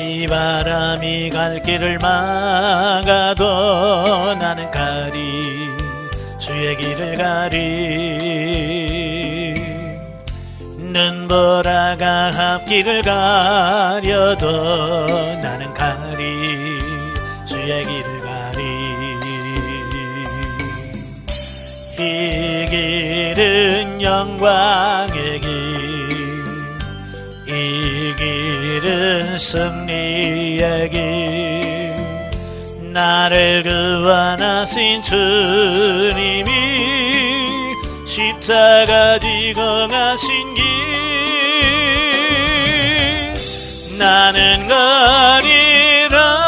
비바람이 갈 길을 막아도 나는 가리 주의 길을 가리. 눈보라가 앞길을 가려도 나는 가리 주의 길을 가리. 이 길은 영광의 길, 이 길은 승리의 길. 나를 구원하신 주님이 십자가 지고 가신 길. 나는 가리라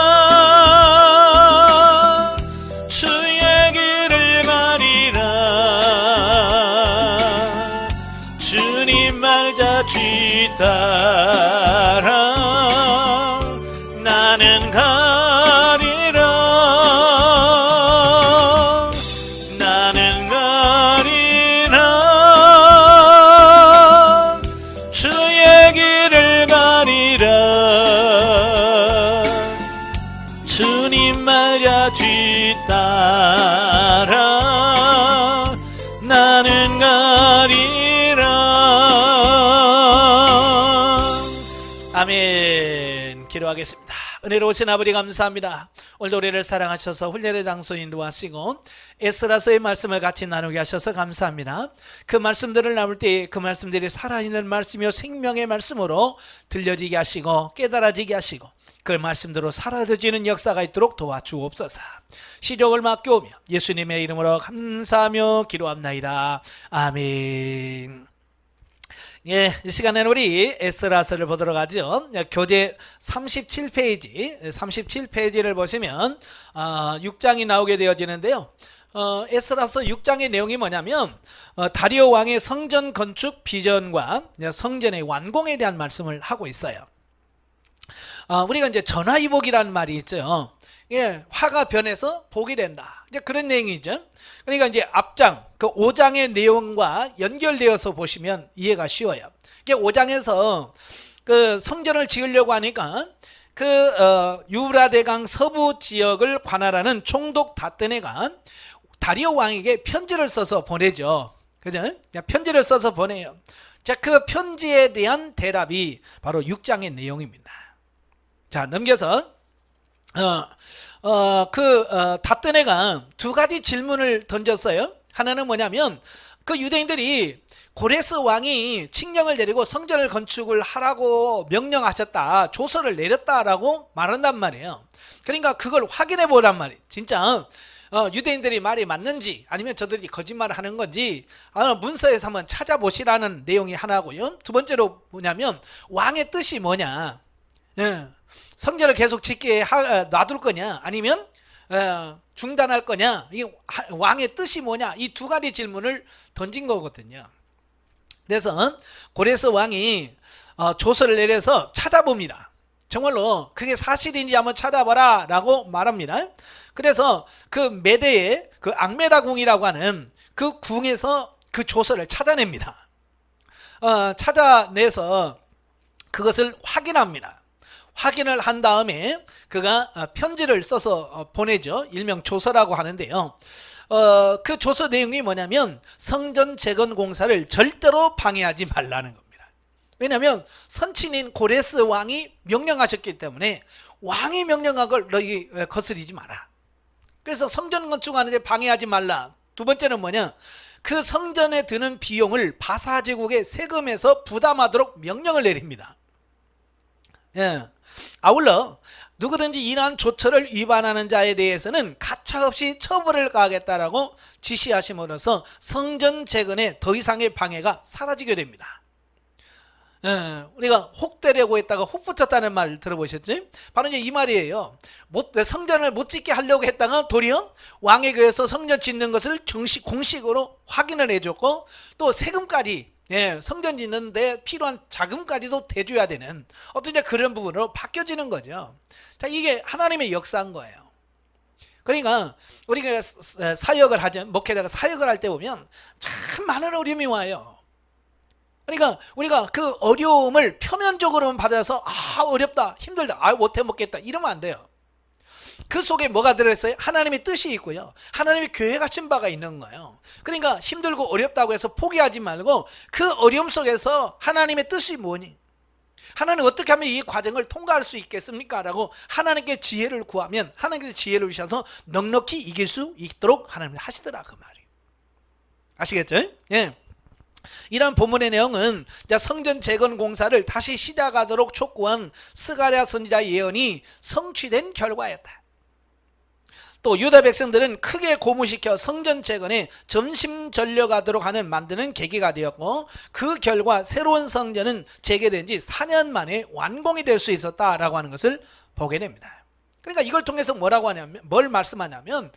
주의 길을 가리라. 주님 말자 뒤 따라 나는 가리라. 나는 가리라 주의 길을 가리라. 주님 말자 뒤 따라 나는 가리라. 아멘. 기도하겠습니다. 은혜로우신 아버지 감사합니다. 오늘도 우리를 사랑하셔서 훈련의 장소 인도하시고 에스라서의 말씀을 같이 나누게 하셔서 감사합니다. 그 말씀들을 나눌 때 그 말씀들이 살아있는 말씀이요 생명의 말씀으로 들려지게 하시고 깨달아지게 하시고 그 말씀대로 사라져지는 역사가 있도록 도와주옵소서. 시종을 맡겨오며 예수님의 이름으로 감사하며 기도합나이다. 아멘. 예, 이 시간에는 우리 에스라서를 보도록 하죠. 교재 37페이지를 보시면 6장이 나오게 되어지는데요. 에스라서 6장의 내용이 뭐냐면 다리오 왕의 성전 건축 비전과 성전의 완공에 대한 말씀을 하고 있어요. 우리가 이제 전화위복이라는 말이 있죠. 예, 화가 변해서 복이 된다. 이제 그런 내용이죠. 그러니까 이제 앞장 그 5장의 내용과 연결되어서 보시면 이해가 쉬워요. 5장에서 그 성전을 지으려고 하니까 그 유브라데강 서부 지역을 관할하는 총독 다뜨네가 다리오 왕에게 편지를 써서 보내죠. 그죠? 편지를 써서 보내요. 자, 그 편지에 대한 대답이 바로 6장의 내용입니다. 자, 넘겨서 다뜨네가 두 가지 질문을 던졌어요. 하나는 뭐냐면 그 유대인들이 고레스 왕이 칙령을 내리고 성전을 건축을 하라고 명령하셨다, 조서를 내렸다라고 말한단 말이에요. 그러니까 그걸 확인해 보란 말이에요. 진짜 유대인들이 말이 맞는지 아니면 저들이 거짓말을 하는 건지 문서에서 한번 찾아보시라는 내용이 하나고요. 두 번째로 뭐냐면 왕의 뜻이 뭐냐, 성전을 계속 짓게 놔둘 거냐 아니면 중단할 거냐, 이 왕의 뜻이 뭐냐, 이 두 가지 질문을 던진 거거든요. 그래서 고레스 왕이 조서를 내려서 찾아봅니다. 정말로 그게 사실인지 한번 찾아봐라 라고 말합니다. 그래서 그 메대의 그 앙메다 궁이라고 하는 그 궁에서 그 조서를 찾아냅니다. 찾아내서 그것을 확인합니다. 확인을 한 다음에 그가 편지를 써서 보내죠. 일명 조서라고 하는데요. 그 조서 내용이 뭐냐면 성전 재건 공사를 절대로 방해하지 말라는 겁니다. 왜냐하면 선친인 고레스 왕이 명령하셨기 때문에 왕이 명령한 걸 너희 거스리지 마라. 그래서 성전 건축하는데 방해하지 말라. 두 번째는 뭐냐, 그 성전에 드는 비용을 바사 제국의 세금에서 부담하도록 명령을 내립니다. 예. 아울러 누구든지 이러한 조처를 위반하는 자에 대해서는 가차없이 처벌을 가하겠다라고 지시하심으로써 성전 재건에 더 이상의 방해가 사라지게 됩니다. 우리가 혹되려고 했다가 혹 붙였다는 말 들어보셨지? 바로 이제 이 말이에요. 성전을 못 짓게 하려고 했다가 도리어 왕에 의해서 성전 짓는 것을 공식으로 확인을 해줬고 또 세금까지 성전 짓는데 필요한 자금까지도 대줘야 되는 어떤 그런 부분으로 바뀌어지는 거죠. 자, 이게 하나님의 역사인 거예요. 그러니까 우리가 사역을 하죠. 목회자가 사역을 할 때 보면 참 많은 어려움이 와요. 그러니까 우리가 그 어려움을 표면적으로만 받아서 어렵다, 힘들다, 못해 먹겠다 이러면 안 돼요. 그 속에 뭐가 들어있어요? 하나님의 뜻이 있고요, 하나님의 계획하신 바가 있는 거예요. 그러니까 힘들고 어렵다고 해서 포기하지 말고 그 어려움 속에서 하나님의 뜻이 뭐니? 하나님 어떻게 하면 이 과정을 통과할 수 있겠습니까? 라고 하나님께 지혜를 구하면 하나님께서 지혜를 주셔서 넉넉히 이길 수 있도록 하나님이 하시더라, 그 말이에요. 아시겠죠? 예. 이런 본문의 내용은 성전 재건 공사를 다시 시작하도록 촉구한 스가랴 선지자의 예언이 성취된 결과였다. 또 유다 백성들은 크게 고무시켜 성전 재건에 전심전력하도록 하는 만드는 계기가 되었고, 그 결과 새로운 성전은 재개된 지 4년 만에 완공이 될 수 있었다라고 하는 것을 보게 됩니다. 그러니까 이걸 통해서 뭐라고 하냐면, 뭘 말씀하냐면,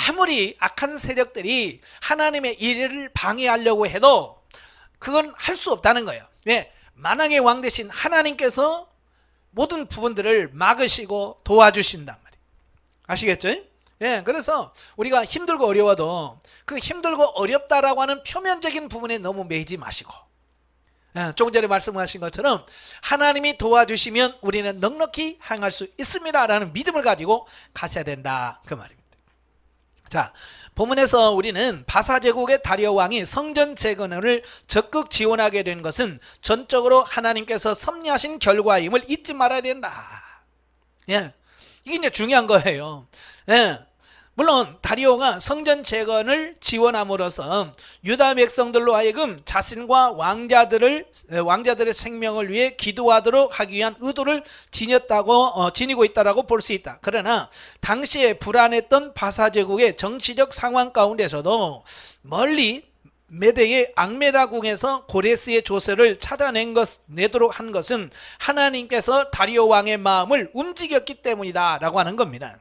아무리 악한 세력들이 하나님의 일을 방해하려고 해도 그건 할 수 없다는 거예요. 왜? 만왕의 왕 대신 하나님께서 모든 부분들을 막으시고 도와주신단 말이에요. 아시겠죠? 예, 그래서 우리가 힘들고 어려워도 그 힘들고 어렵다라고 하는 표면적인 부분에 너무 매이지 마시고, 조금 전에 말씀하신 것처럼 하나님이 도와주시면 우리는 넉넉히 행할 수 있습니다 라는 믿음을 가지고 가셔야 된다, 그 말입니다. 자, 본문에서 우리는 바사 제국의 다리오 왕이 성전 재건을 적극 지원하게 된 것은 전적으로 하나님께서 섭리하신 결과임을 잊지 말아야 된다. 예, 이게 이제 중요한 거예요. 예. 물론 다리오가 성전 재건을 지원함으로써 유다 백성들로 하여금 자신과 왕자들의 생명을 위해 기도하도록 하기 위한 의도를 지니고 있다라고 볼 수 있다. 그러나 당시에 불안했던 바사 제국의 정치적 상황 가운데서도 멀리 메대의 악메다궁에서 고레스의 조서를 내도록 한 것은 하나님께서 다리오 왕의 마음을 움직였기 때문이다라고 하는 겁니다.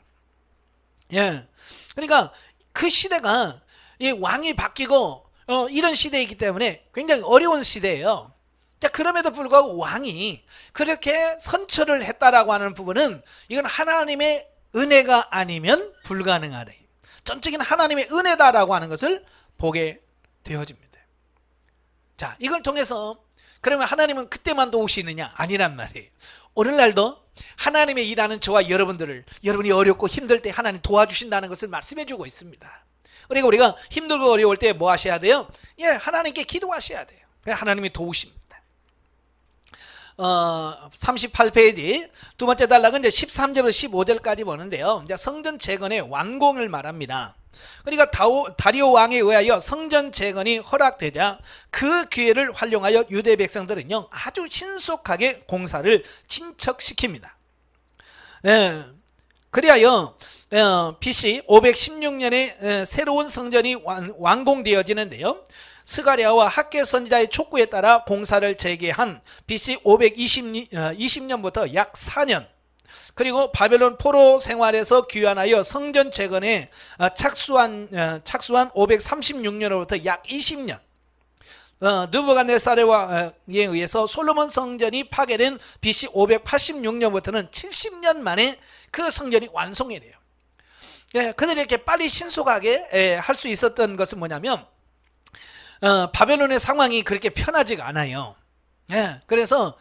예. 그러니까 그 시대가 이 왕이 바뀌고 이런 시대이기 때문에 굉장히 어려운 시대예요. 자, 그럼에도 불구하고 왕이 그렇게 선처를 했다라고 하는 부분은 이건 하나님의 은혜가 아니면 불가능하네. 전적인 하나님의 은혜다라고 하는 것을 보게 되어집니다. 자, 이걸 통해서 그러면 하나님은 그때만 도우시느냐? 아니란 말이에요. 오늘날도 하나님의 일하는 저와 여러분이 어렵고 힘들 때 하나님 도와주신다는 것을 말씀해 주고 있습니다. 그러니까 우리가 힘들고 어려울 때 뭐 하셔야 돼요? 예, 하나님께 기도하셔야 돼요. 하나님이 도우십니다. 38페이지 두 번째 단락은 이제 13절부터 15절까지 보는데요. 이제 성전 재건의 완공을 말합니다. 그러니까 다리오 왕에 의하여 성전 재건이 허락되자 그 기회를 활용하여 유대 백성들은요, 아주 신속하게 공사를 진척시킵니다. 예, 그리하여 BC 516년에 새로운 성전이 완공되어지는데요, 스가랴와 학개 선지자의 촉구에 따라 공사를 재개한 BC 520년부터 약 4년, 그리고 바벨론 포로 생활에서 귀환하여 성전 재건에 착수한 536년으로부터 약 20년, 느부갓네살에 의해서 솔로몬 성전이 파괴된 BC 586년부터는 70년 만에 그 성전이 완성이 돼요. 예, 그들이 이렇게 빨리 신속하게 할 수 있었던 것은 뭐냐면, 바벨론의 상황이 그렇게 편하지가 않아요. 예, 그래서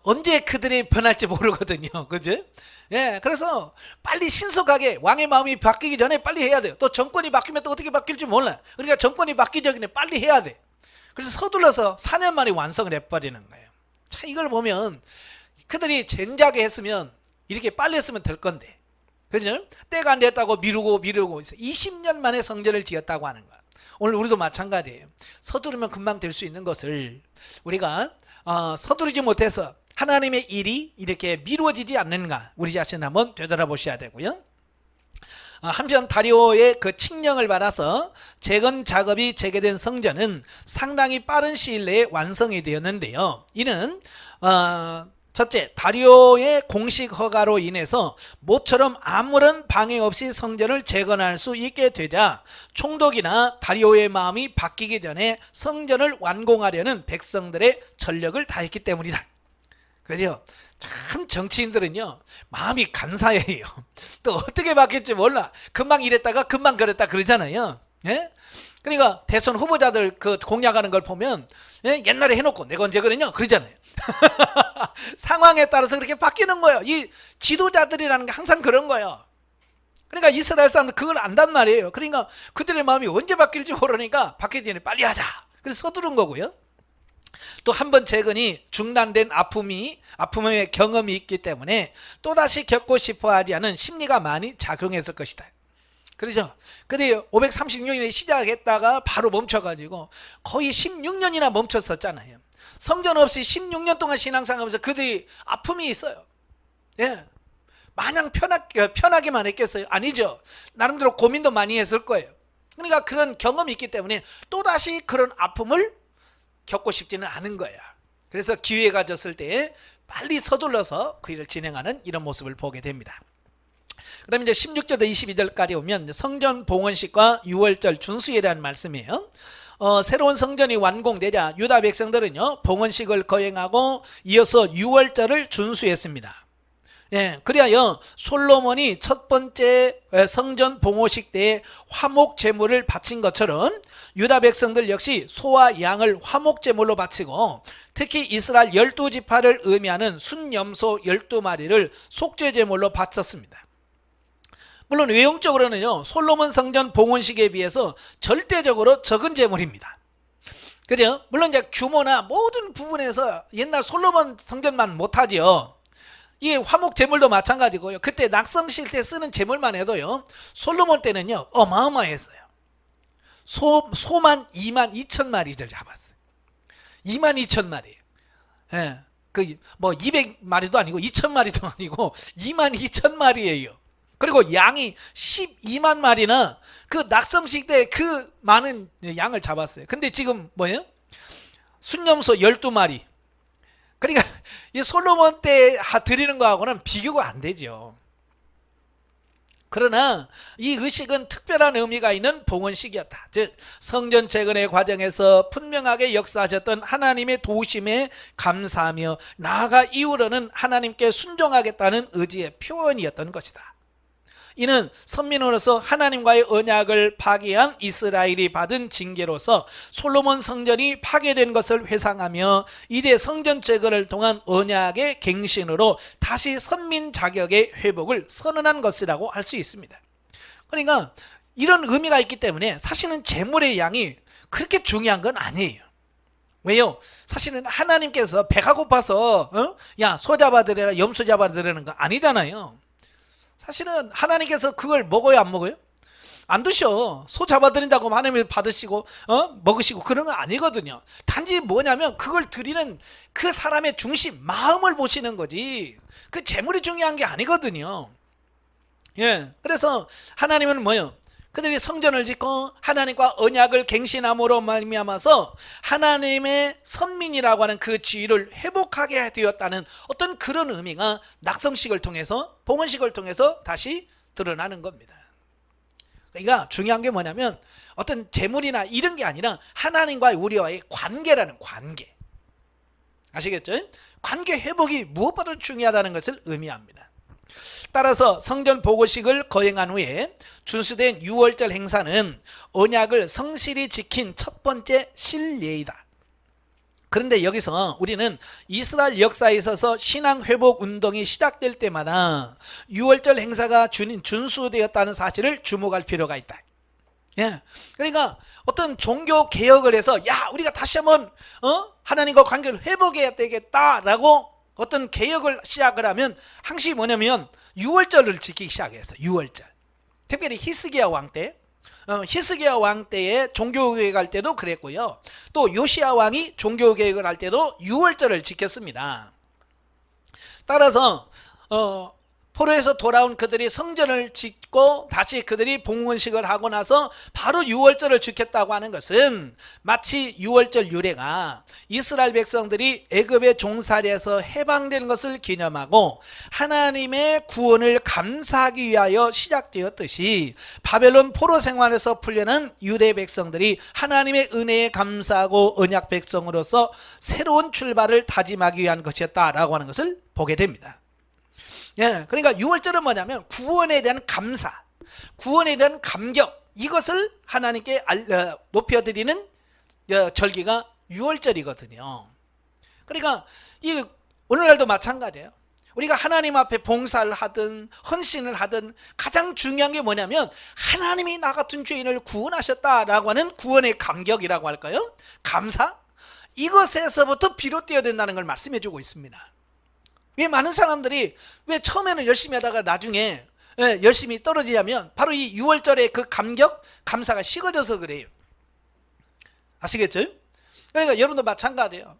언제 그들이 변할지 모르거든요. 그죠? 예, 그래서 빨리 신속하게 왕의 마음이 바뀌기 전에 빨리 해야 돼요. 또 정권이 바뀌면 또 어떻게 바뀔지 몰라. 그러니까 정권이 바뀌기 전에 빨리 해야 돼. 그래서 서둘러서 4년 만에 완성을 해버리는 거예요. 자, 이걸 보면 그들이 젠자게 했으면 이렇게 빨리 했으면 될 건데, 그죠? 때가 안 됐다고 미루고 20년 만에 성전을 지었다고 하는 거야. 오늘 우리도 마찬가지예요. 서두르면 금방 될 수 있는 것을 우리가 서두르지 못해서 하나님의 일이 이렇게 미루어지지 않는가, 우리 자신 한번 되돌아보셔야 되고요. 한편 다리오의 그 칙령을 받아서 재건 작업이 재개된 성전은 상당히 빠른 시일 내에 완성이 되었는데요, 이는 첫째, 다리오의 공식 허가로 인해서 모처럼 아무런 방해 없이 성전을 재건할 수 있게 되자 총독이나 다리오의 마음이 바뀌기 전에 성전을 완공하려는 백성들의 전력을 다했기 때문이다. 그죠? 참 정치인들은요, 마음이 간사해요. 또 어떻게 바뀔지 몰라. 금방 이랬다가 금방 그랬다 그러잖아요. 예? 그러니까 대선 후보자들 그 공약하는 걸 보면 옛날에 해놓고 내가 언제 그랬냐 그러잖아요. 상황에 따라서 그렇게 바뀌는 거예요. 이 지도자들이라는 게 항상 그런 거예요. 그러니까 이스라엘 사람들 그걸 안단 말이에요. 그러니까 그들의 마음이 언제 바뀔지 모르니까 바뀌기 전에 빨리 하자. 그래서 서두른 거고요. 또 한 번 재건이 중단된 아픔의 경험이 있기 때문에 또다시 겪고 싶어 하지 않은 심리가 많이 작용했을 것이다. 그렇죠? 근데 536년에 시작했다가 바로 멈춰가지고 거의 16년이나 멈췄었잖아요. 성전 없이 16년 동안 신앙생활하면서 그들이 아픔이 있어요. 예. 마냥 편하게만 했겠어요? 아니죠. 나름대로 고민도 많이 했을 거예요. 그러니까 그런 경험이 있기 때문에 또다시 그런 아픔을 겪고 싶지는 않은 거예요. 그래서 기회가 졌을 때 빨리 서둘러서 그 일을 진행하는 이런 모습을 보게 됩니다. 그럼 이제 16절부터 22절까지 오면 성전 봉헌식과 유월절 준수회라는 말씀이에요. 새로운 성전이 완공되자 유다 백성들은요 봉헌식을 거행하고 이어서 유월절을 준수했습니다. 예, 그리하여 솔로몬이 첫 번째 성전 봉헌식 때에 화목 제물을 바친 것처럼 유다 백성들 역시 소와 양을 화목 제물로 바치고 특히 이스라엘 12지파를 의미하는 순염소 12마리를 속죄 제물로 바쳤습니다. 물론 외형적으로는요 솔로몬 성전 봉헌식에 비해서 절대적으로 적은 제물입니다. 그죠? 물론 이제 규모나 모든 부분에서 옛날 솔로몬 성전만 못하지요. 이 화목 제물도 마찬가지고요. 그때 낙성실 때 쓰는 제물만 해도요 솔로몬 때는요 어마어마했어요. 소만 2만 2천 마리를 잡았어요. 2만 2천 마리. 예, 그 뭐 200마리도 아니고 2천 마리도 아니고 2만 2천 마리예요. 그리고 양이 12만 마리나 그 낙성식 때 그 많은 양을 잡았어요. 근데 지금 뭐예요? 순염소 12마리. 그러니까 이 솔로몬 때 드리는 거하고는 비교가 안 되죠. 그러나 이 의식은 특별한 의미가 있는 봉헌식이었다. 즉 성전 재건의 과정에서 분명하게 역사하셨던 하나님의 도우심에 감사하며 나아가 이후로는 하나님께 순종하겠다는 의지의 표현이었던 것이다. 이는 선민으로서 하나님과의 언약을 파기한 이스라엘이 받은 징계로서 솔로몬 성전이 파괴된 것을 회상하며 이대 성전 재건을 통한 언약의 갱신으로 다시 선민 자격의 회복을 선언한 것이라고 할 수 있습니다. 그러니까 이런 의미가 있기 때문에 사실은 제물의 양이 그렇게 중요한 건 아니에요. 왜요? 사실은 하나님께서 배가 고파서 야 소 잡아드려라 염소 잡아드리는 거 아니잖아요. 사실은 하나님께서 그걸 먹어요 안 먹어요? 안 드셔. 소 잡아드린다고 하나님이 받으시고 먹으시고 그런 건 아니거든요. 단지 뭐냐면 그걸 드리는 그 사람의 중심 마음을 보시는 거지 그 재물이 중요한 게 아니거든요. 예, 그래서 하나님은 뭐예요? 그들이 성전을 짓고 하나님과 언약을 갱신함으로 말미암아서 하나님의 선민이라고 하는 그 지위를 회복하게 되었다는 어떤 그런 의미가 낙성식을 통해서 봉헌식을 통해서 다시 드러나는 겁니다. 그러니까 중요한 게 뭐냐면 어떤 재물이나 이런 게 아니라 하나님과 우리와의 관계라는 관계. 아시겠죠? 관계 회복이 무엇보다 중요하다는 것을 의미합니다. 따라서 성전 봉헌식을 거행한 후에 준수된 유월절 행사는 언약을 성실히 지킨 첫 번째 실례이다. 그런데 여기서 우리는 이스라엘 역사에 있어서 신앙 회복 운동이 시작될 때마다 유월절 행사가 준수되었다는 사실을 주목할 필요가 있다. 예, 그러니까 어떤 종교 개혁을 해서 야 우리가 다시 한번 하나님과 관계를 회복해야 되겠다라고 어떤 개혁을 시작을 하면 항시 뭐냐면 유월절을 지키기 시작했어요. 유월절. 특별히 히스기야 왕 때, 히스기야 왕 때에 종교개혁 할 때도 그랬고요. 또 요시야 왕이 종교개혁을 할 때도 유월절을 지켰습니다. 따라서 포로에서 돌아온 그들이 성전을 짓고 다시 그들이 봉헌식을 하고 나서 바로 유월절을 지켰다고 하는 것은 마치 유월절 유래가 이스라엘 백성들이 애굽의 종살이에서 해방된 것을 기념하고 하나님의 구원을 감사하기 위하여 시작되었듯이 바벨론 포로 생활에서 풀려난 유대 백성들이 하나님의 은혜에 감사하고 언약 백성으로서 새로운 출발을 다짐하기 위한 것이었다라고 하는 것을 보게 됩니다. 예, 그러니까 유월절은 뭐냐면 구원에 대한 감사, 구원에 대한 감격, 이것을 하나님께 높여드리는 절기가 유월절이거든요. 그러니까 이 오늘날도 마찬가지예요. 우리가 하나님 앞에 봉사를 하든 헌신을 하든 가장 중요한 게 뭐냐면 하나님이 나 같은 죄인을 구원하셨다라고 하는 구원의 감격이라고 할까요? 감사? 이것에서부터 비롯되어야 된다는 걸 말씀해 주고 있습니다. 왜 많은 사람들이 왜 처음에는 열심히 하다가 나중에 열심히 떨어지냐면 바로 이 6월절의 그 감격, 감사가 식어져서 그래요. 아시겠죠? 그러니까 여러분도 마찬가지예요.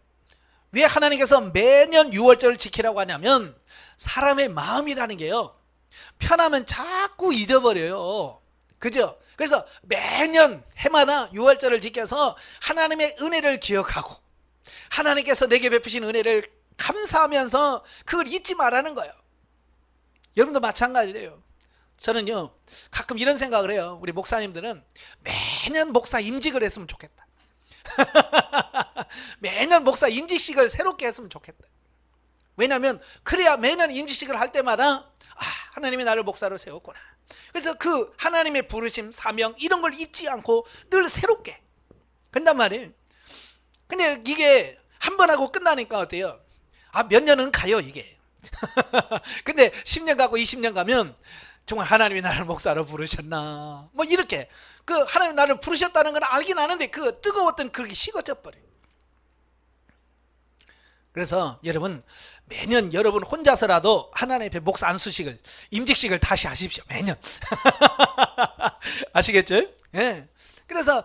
왜 하나님께서 매년 6월절을 지키라고 하냐면 사람의 마음이라는 게요, 편하면 자꾸 잊어버려요. 그죠? 그래서 매년 해마다 6월절을 지켜서 하나님의 은혜를 기억하고 하나님께서 내게 베푸신 은혜를 감사하면서 그걸 잊지 말라는 거예요. 여러분도 마찬가지래요. 저는요 가끔 이런 생각을 해요. 우리 목사님들은 매년 목사 임직을 했으면 좋겠다. 매년 목사 임직식을 새롭게 했으면 좋겠다. 왜냐하면 그래야 매년 임직식을 할 때마다 하나님이 나를 목사로 세웠구나. 그래서 그 하나님의 부르심, 사명 이런 걸 잊지 않고 늘 새롭게 그런단 말이에요. 근데 이게 한 번 하고 끝나니까 어때요? 몇 년은 가요 이게. 근데 10년 가고 20년 가면 정말 하나님이 나를 목사로 부르셨나 뭐 이렇게 그 하나님이 나를 부르셨다는 건 알긴 아는데 그 뜨거웠던 그게 식어져 버려요. 그래서 여러분 매년 여러분 혼자서라도 하나님 앞에 목사 안수식을 임직식을 다시 하십시오. 매년. 아시겠죠? 예. 그래서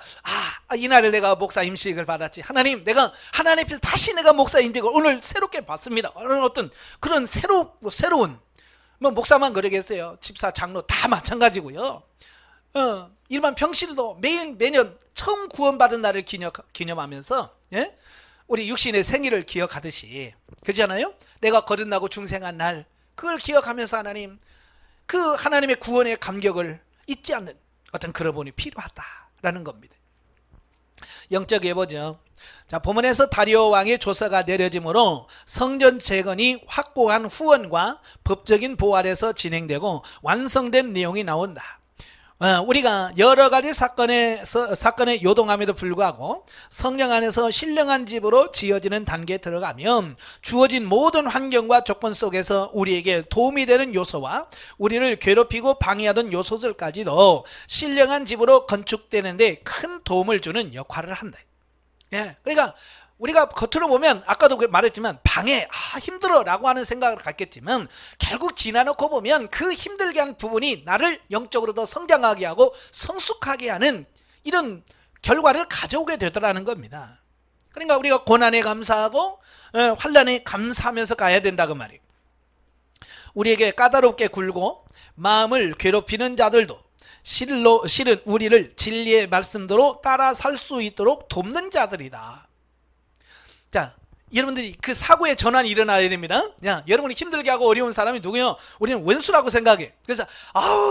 이날에 내가 목사 임직을 받았지. 하나님 내가 하나님 앞에 다시 내가 목사 임직을 오늘 새롭게 받습니다. 어떤 그런 새로운 뭐 목사만 그러겠어요. 집사 장로 다 마찬가지고요. 일반 평신도 매년 처음 구원받은 날을 기념하면서 우리 육신의 생일을 기억하듯이 그렇잖아요. 내가 거듭나고 중생한 날 그걸 기억하면서 하나님 그 하나님의 구원의 감격을 잊지 않는 어떤 그런 분이 필요하다라는 겁니다. 영적 예보죠. 자, 본문에서 다리오 왕의 조서가 내려짐으로 성전 재건이 확고한 후원과 법적인 보호 아래서 진행되고 완성된 내용이 나온다. 우리가 여러 가지 사건에 요동함에도 불구하고 성령 안에서 신령한 집으로 지어지는 단계에 들어가면 주어진 모든 환경과 조건 속에서 우리에게 도움이 되는 요소와 우리를 괴롭히고 방해하던 요소들까지도 신령한 집으로 건축되는데 큰 도움을 주는 역할을 한다. 그러니까 우리가 겉으로 보면 아까도 말했지만 방해, 힘들어 라고 하는 생각을 갖겠지만 결국 지나놓고 보면 그 힘들게 한 부분이 나를 영적으로 더 성장하게 하고 성숙하게 하는 이런 결과를 가져오게 되더라는 겁니다. 그러니까 우리가 고난에 감사하고 환난에 감사하면서 가야 된다고 말이에요. 우리에게 까다롭게 굴고 마음을 괴롭히는 자들도 실은 우리를 진리의 말씀대로 따라 살 수 있도록 돕는 자들이다. 자, 여러분들이 그 사고의 전환이 일어나야 됩니다. 여러분이 힘들게 하고 어려운 사람이 누구요? 우리는 원수라고 생각해. 그래서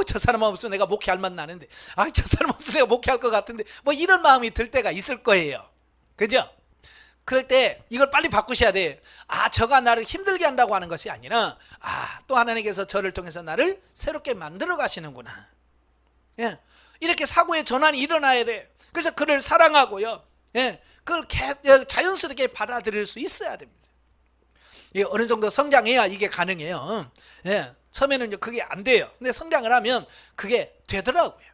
저 사람 없으면 내가 목회할 맛 나는데, 저 사람 없으면 내가 목회할 것 같은데, 뭐 이런 마음이 들 때가 있을 거예요. 그죠? 그럴 때 이걸 빨리 바꾸셔야 돼. 저가 나를 힘들게 한다고 하는 것이 아니라 또 하나님께서 저를 통해서 나를 새롭게 만들어 가시는구나. 이렇게 사고의 전환이 일어나야 돼. 그래서 그를 사랑하고요. 그걸 자연스럽게 받아들일 수 있어야 됩니다. 어느 정도 성장해야 이게 가능해요. 처음에는 그게 안 돼요. 근데 성장을 하면 그게 되더라고요.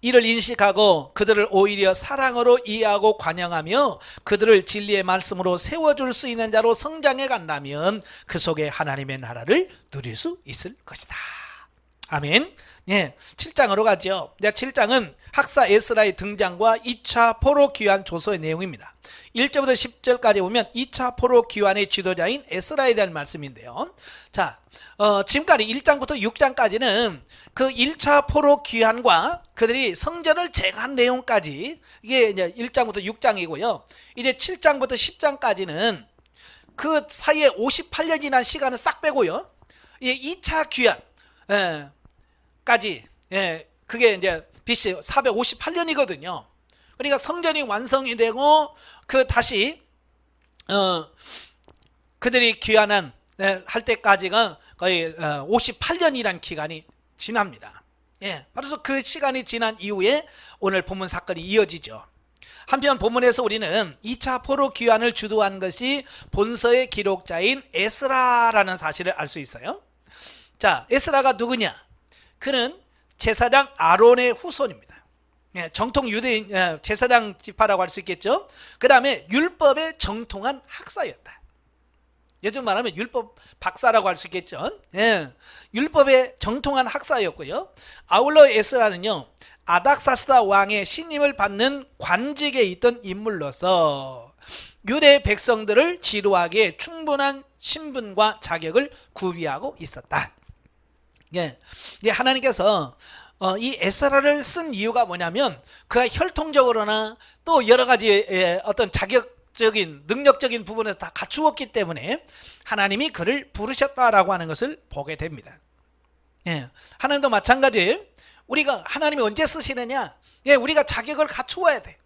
이를 인식하고 그들을 오히려 사랑으로 이해하고 관용하며 그들을 진리의 말씀으로 세워줄 수 있는 자로 성장해 간다면 그 속에 하나님의 나라를 누릴 수 있을 것이다. 아멘. 7장으로 가죠. 7장은 학사 에스라의 등장과 2차 포로 귀환 조서의 내용입니다. 1절부터 10절까지 보면 2차 포로 귀환의 지도자인 에스라에 대한 말씀인데요. 자, 지금까지 1장부터 6장까지는 그 1차 포로 귀환과 그들이 성전을 재건한 내용까지 이게 이제 1장부터 6장이고요. 이제 7장부터 10장까지는 그 사이에 58년이라는 시간을 싹 빼고요. 이 2차 귀환 까지 그게 이제 BC 458년이거든요. 그러니까 성전이 완성이 되고 그 다시 그들이 귀환한 할 때까지가 거의 58년이란 기간이 지납니다. 그래서 그 시간이 지난 이후에 오늘 본문 사건이 이어지죠. 한편 본문에서 우리는 2차 포로 귀환을 주도한 것이 본서의 기록자인 에스라라는 사실을 알 수 있어요. 자, 에스라가 누구냐? 그는 제사장 아론의 후손입니다. 정통 유대인 제사장 지파라고 할 수 있겠죠. 그 다음에 율법의 정통한 학사였다. 요즘 말하면 율법 박사라고 할 수 있겠죠. 율법의 정통한 학사였고요. 아울러 에스라는요, 아닥사스다 왕의 신임을 받는 관직에 있던 인물로서 유대 백성들을 지도하기에 충분한 신분과 자격을 구비하고 있었다. 하나님께서 이 에스라를 쓴 이유가 뭐냐면 그가 혈통적으로나 또 여러 가지 어떤 자격적인 능력적인 부분에서 다 갖추었기 때문에 하나님이 그를 부르셨다라고 하는 것을 보게 됩니다. 하나님도 마찬가지. 우리가 하나님이 언제 쓰시느냐? 우리가 자격을 갖추어야 돼.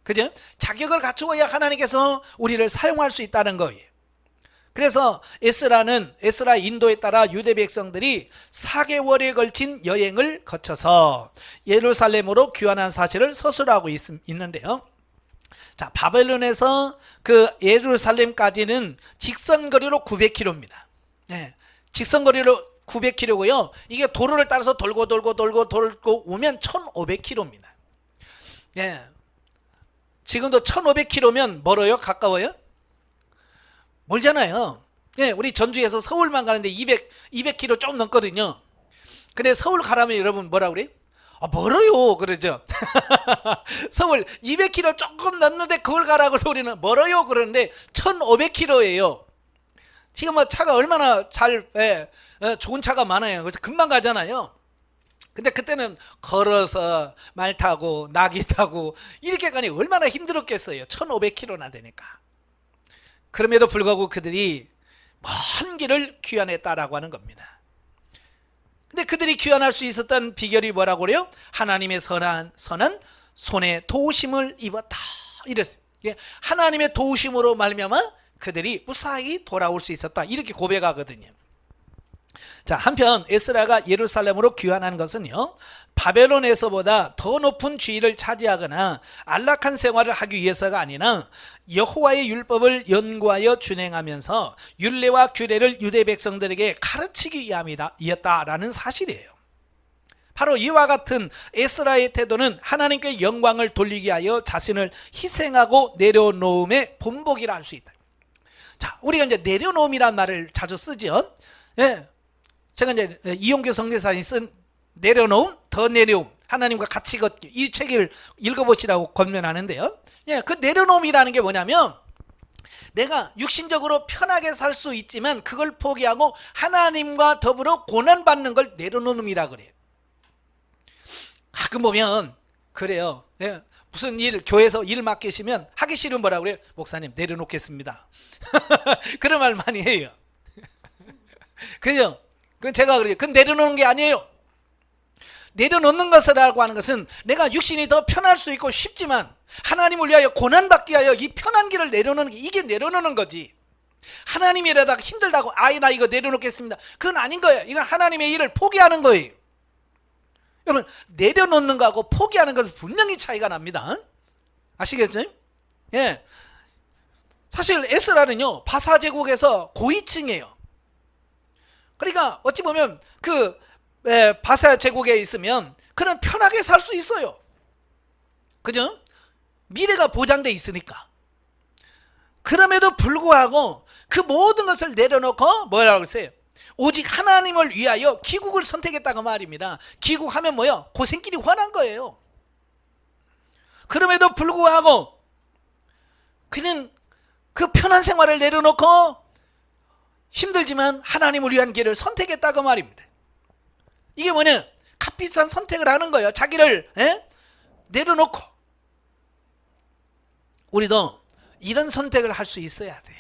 그죠? 자격을 갖추어야 하나님께서 우리를 사용할 수 있다는 거예요. 그래서 에스라 인도에 따라 유대 백성들이 4개월에 걸친 여행을 거쳐서 예루살렘으로 귀환한 사실을 서술하고 있는데요. 자, 바벨론에서 그 예루살렘까지는 직선거리로 900km입니다. 직선거리로 900km고요. 이게 도로를 따라서 돌고 오면 1500km입니다. 지금도 1500km면 멀어요? 가까워요? 멀잖아요. 우리 전주에서 서울만 가는데 200km 좀 넘거든요. 근데 서울 가라면 여러분 뭐라 그래요? 멀어요 그러죠. 서울 200km 조금 넘는데 그걸 가라고 우리는 멀어요 그러는데 1500km예요. 지금 뭐 차가 얼마나 좋은 차가 많아요. 그래서 금방 가잖아요. 근데 그때는 걸어서 말 타고 나귀 타고 이렇게 가니 얼마나 힘들었겠어요. 1500km나 되니까. 그럼에도 불구하고 그들이 먼 길을 귀환했다라고 하는 겁니다. 근데 그들이 귀환할 수 있었던 비결이 뭐라고 그래요? 하나님의 선한 손에 도우심을 입었다 이랬어요. 하나님의 도우심으로 말미암아 그들이 무사히 돌아올 수 있었다 이렇게 고백하거든요. 자, 한편 에스라가 예루살렘으로 귀환한 것은요, 바벨론에서보다 더 높은 지위를 차지하거나 안락한 생활을 하기 위해서가 아니라 여호와의 율법을 연구하여 준행하면서 율례와 규례를 유대 백성들에게 가르치기 위함이었다라는 사실이에요. 바로 이와 같은 에스라의 태도는 하나님께 영광을 돌리기 위하여 자신을 희생하고 내려놓음의 본보기라 할 수 있다. 자, 우리가 이제 내려놓음이란 말을 자주 쓰죠. 제가 이제 이용규 성대사님이 쓴 내려놓음, 더 내려움, 하나님과 같이 걷기 이 책을 읽어보시라고 권면하는데요. 그 내려놓음이라는 게 뭐냐면 내가 육신적으로 편하게 살 수 있지만 그걸 포기하고 하나님과 더불어 고난받는 걸 내려놓음이라 그래요. 가끔 보면 그래요. 무슨 일 교회에서 일 맡기시면 하기 싫으면 뭐라 그래요? 목사님 내려놓겠습니다. 그런 말 많이 해요. 그죠? 그건 제가 그래요. 그건 내려놓는 게 아니에요. 내려놓는 것이라고 하는 것은 내가 육신이 더 편할 수 있고 쉽지만 하나님을 위하여 고난받기 위하여 이 편한 길을 내려놓는 게 이게 내려놓는 거지. 하나님이라다가 힘들다고 나 이거 내려놓겠습니다. 그건 아닌 거예요. 이건 하나님의 일을 포기하는 거예요. 여러분 내려놓는 거하고 포기하는 것은 분명히 차이가 납니다. 아시겠죠? 사실 에스라는요 바사 제국에서 고위층이에요. 그러니까 어찌 보면 그 바사 제국에 있으면 그는 편하게 살 수 있어요. 그죠? 미래가 보장돼 있으니까. 그럼에도 불구하고 그 모든 것을 내려놓고 뭐라고 했어요? 오직 하나님을 위하여 기국을 선택했다고 말입니다. 기국하면 뭐요? 고생길이 훤한 거예요. 그럼에도 불구하고 그는 그 편한 생활을 내려놓고 힘들지만 하나님을 위한 길을 선택했다고 말입니다. 이게 뭐냐? 값비싼 선택을 하는 거예요. 자기를 내려놓고. 우리도 이런 선택을 할 수 있어야 돼요.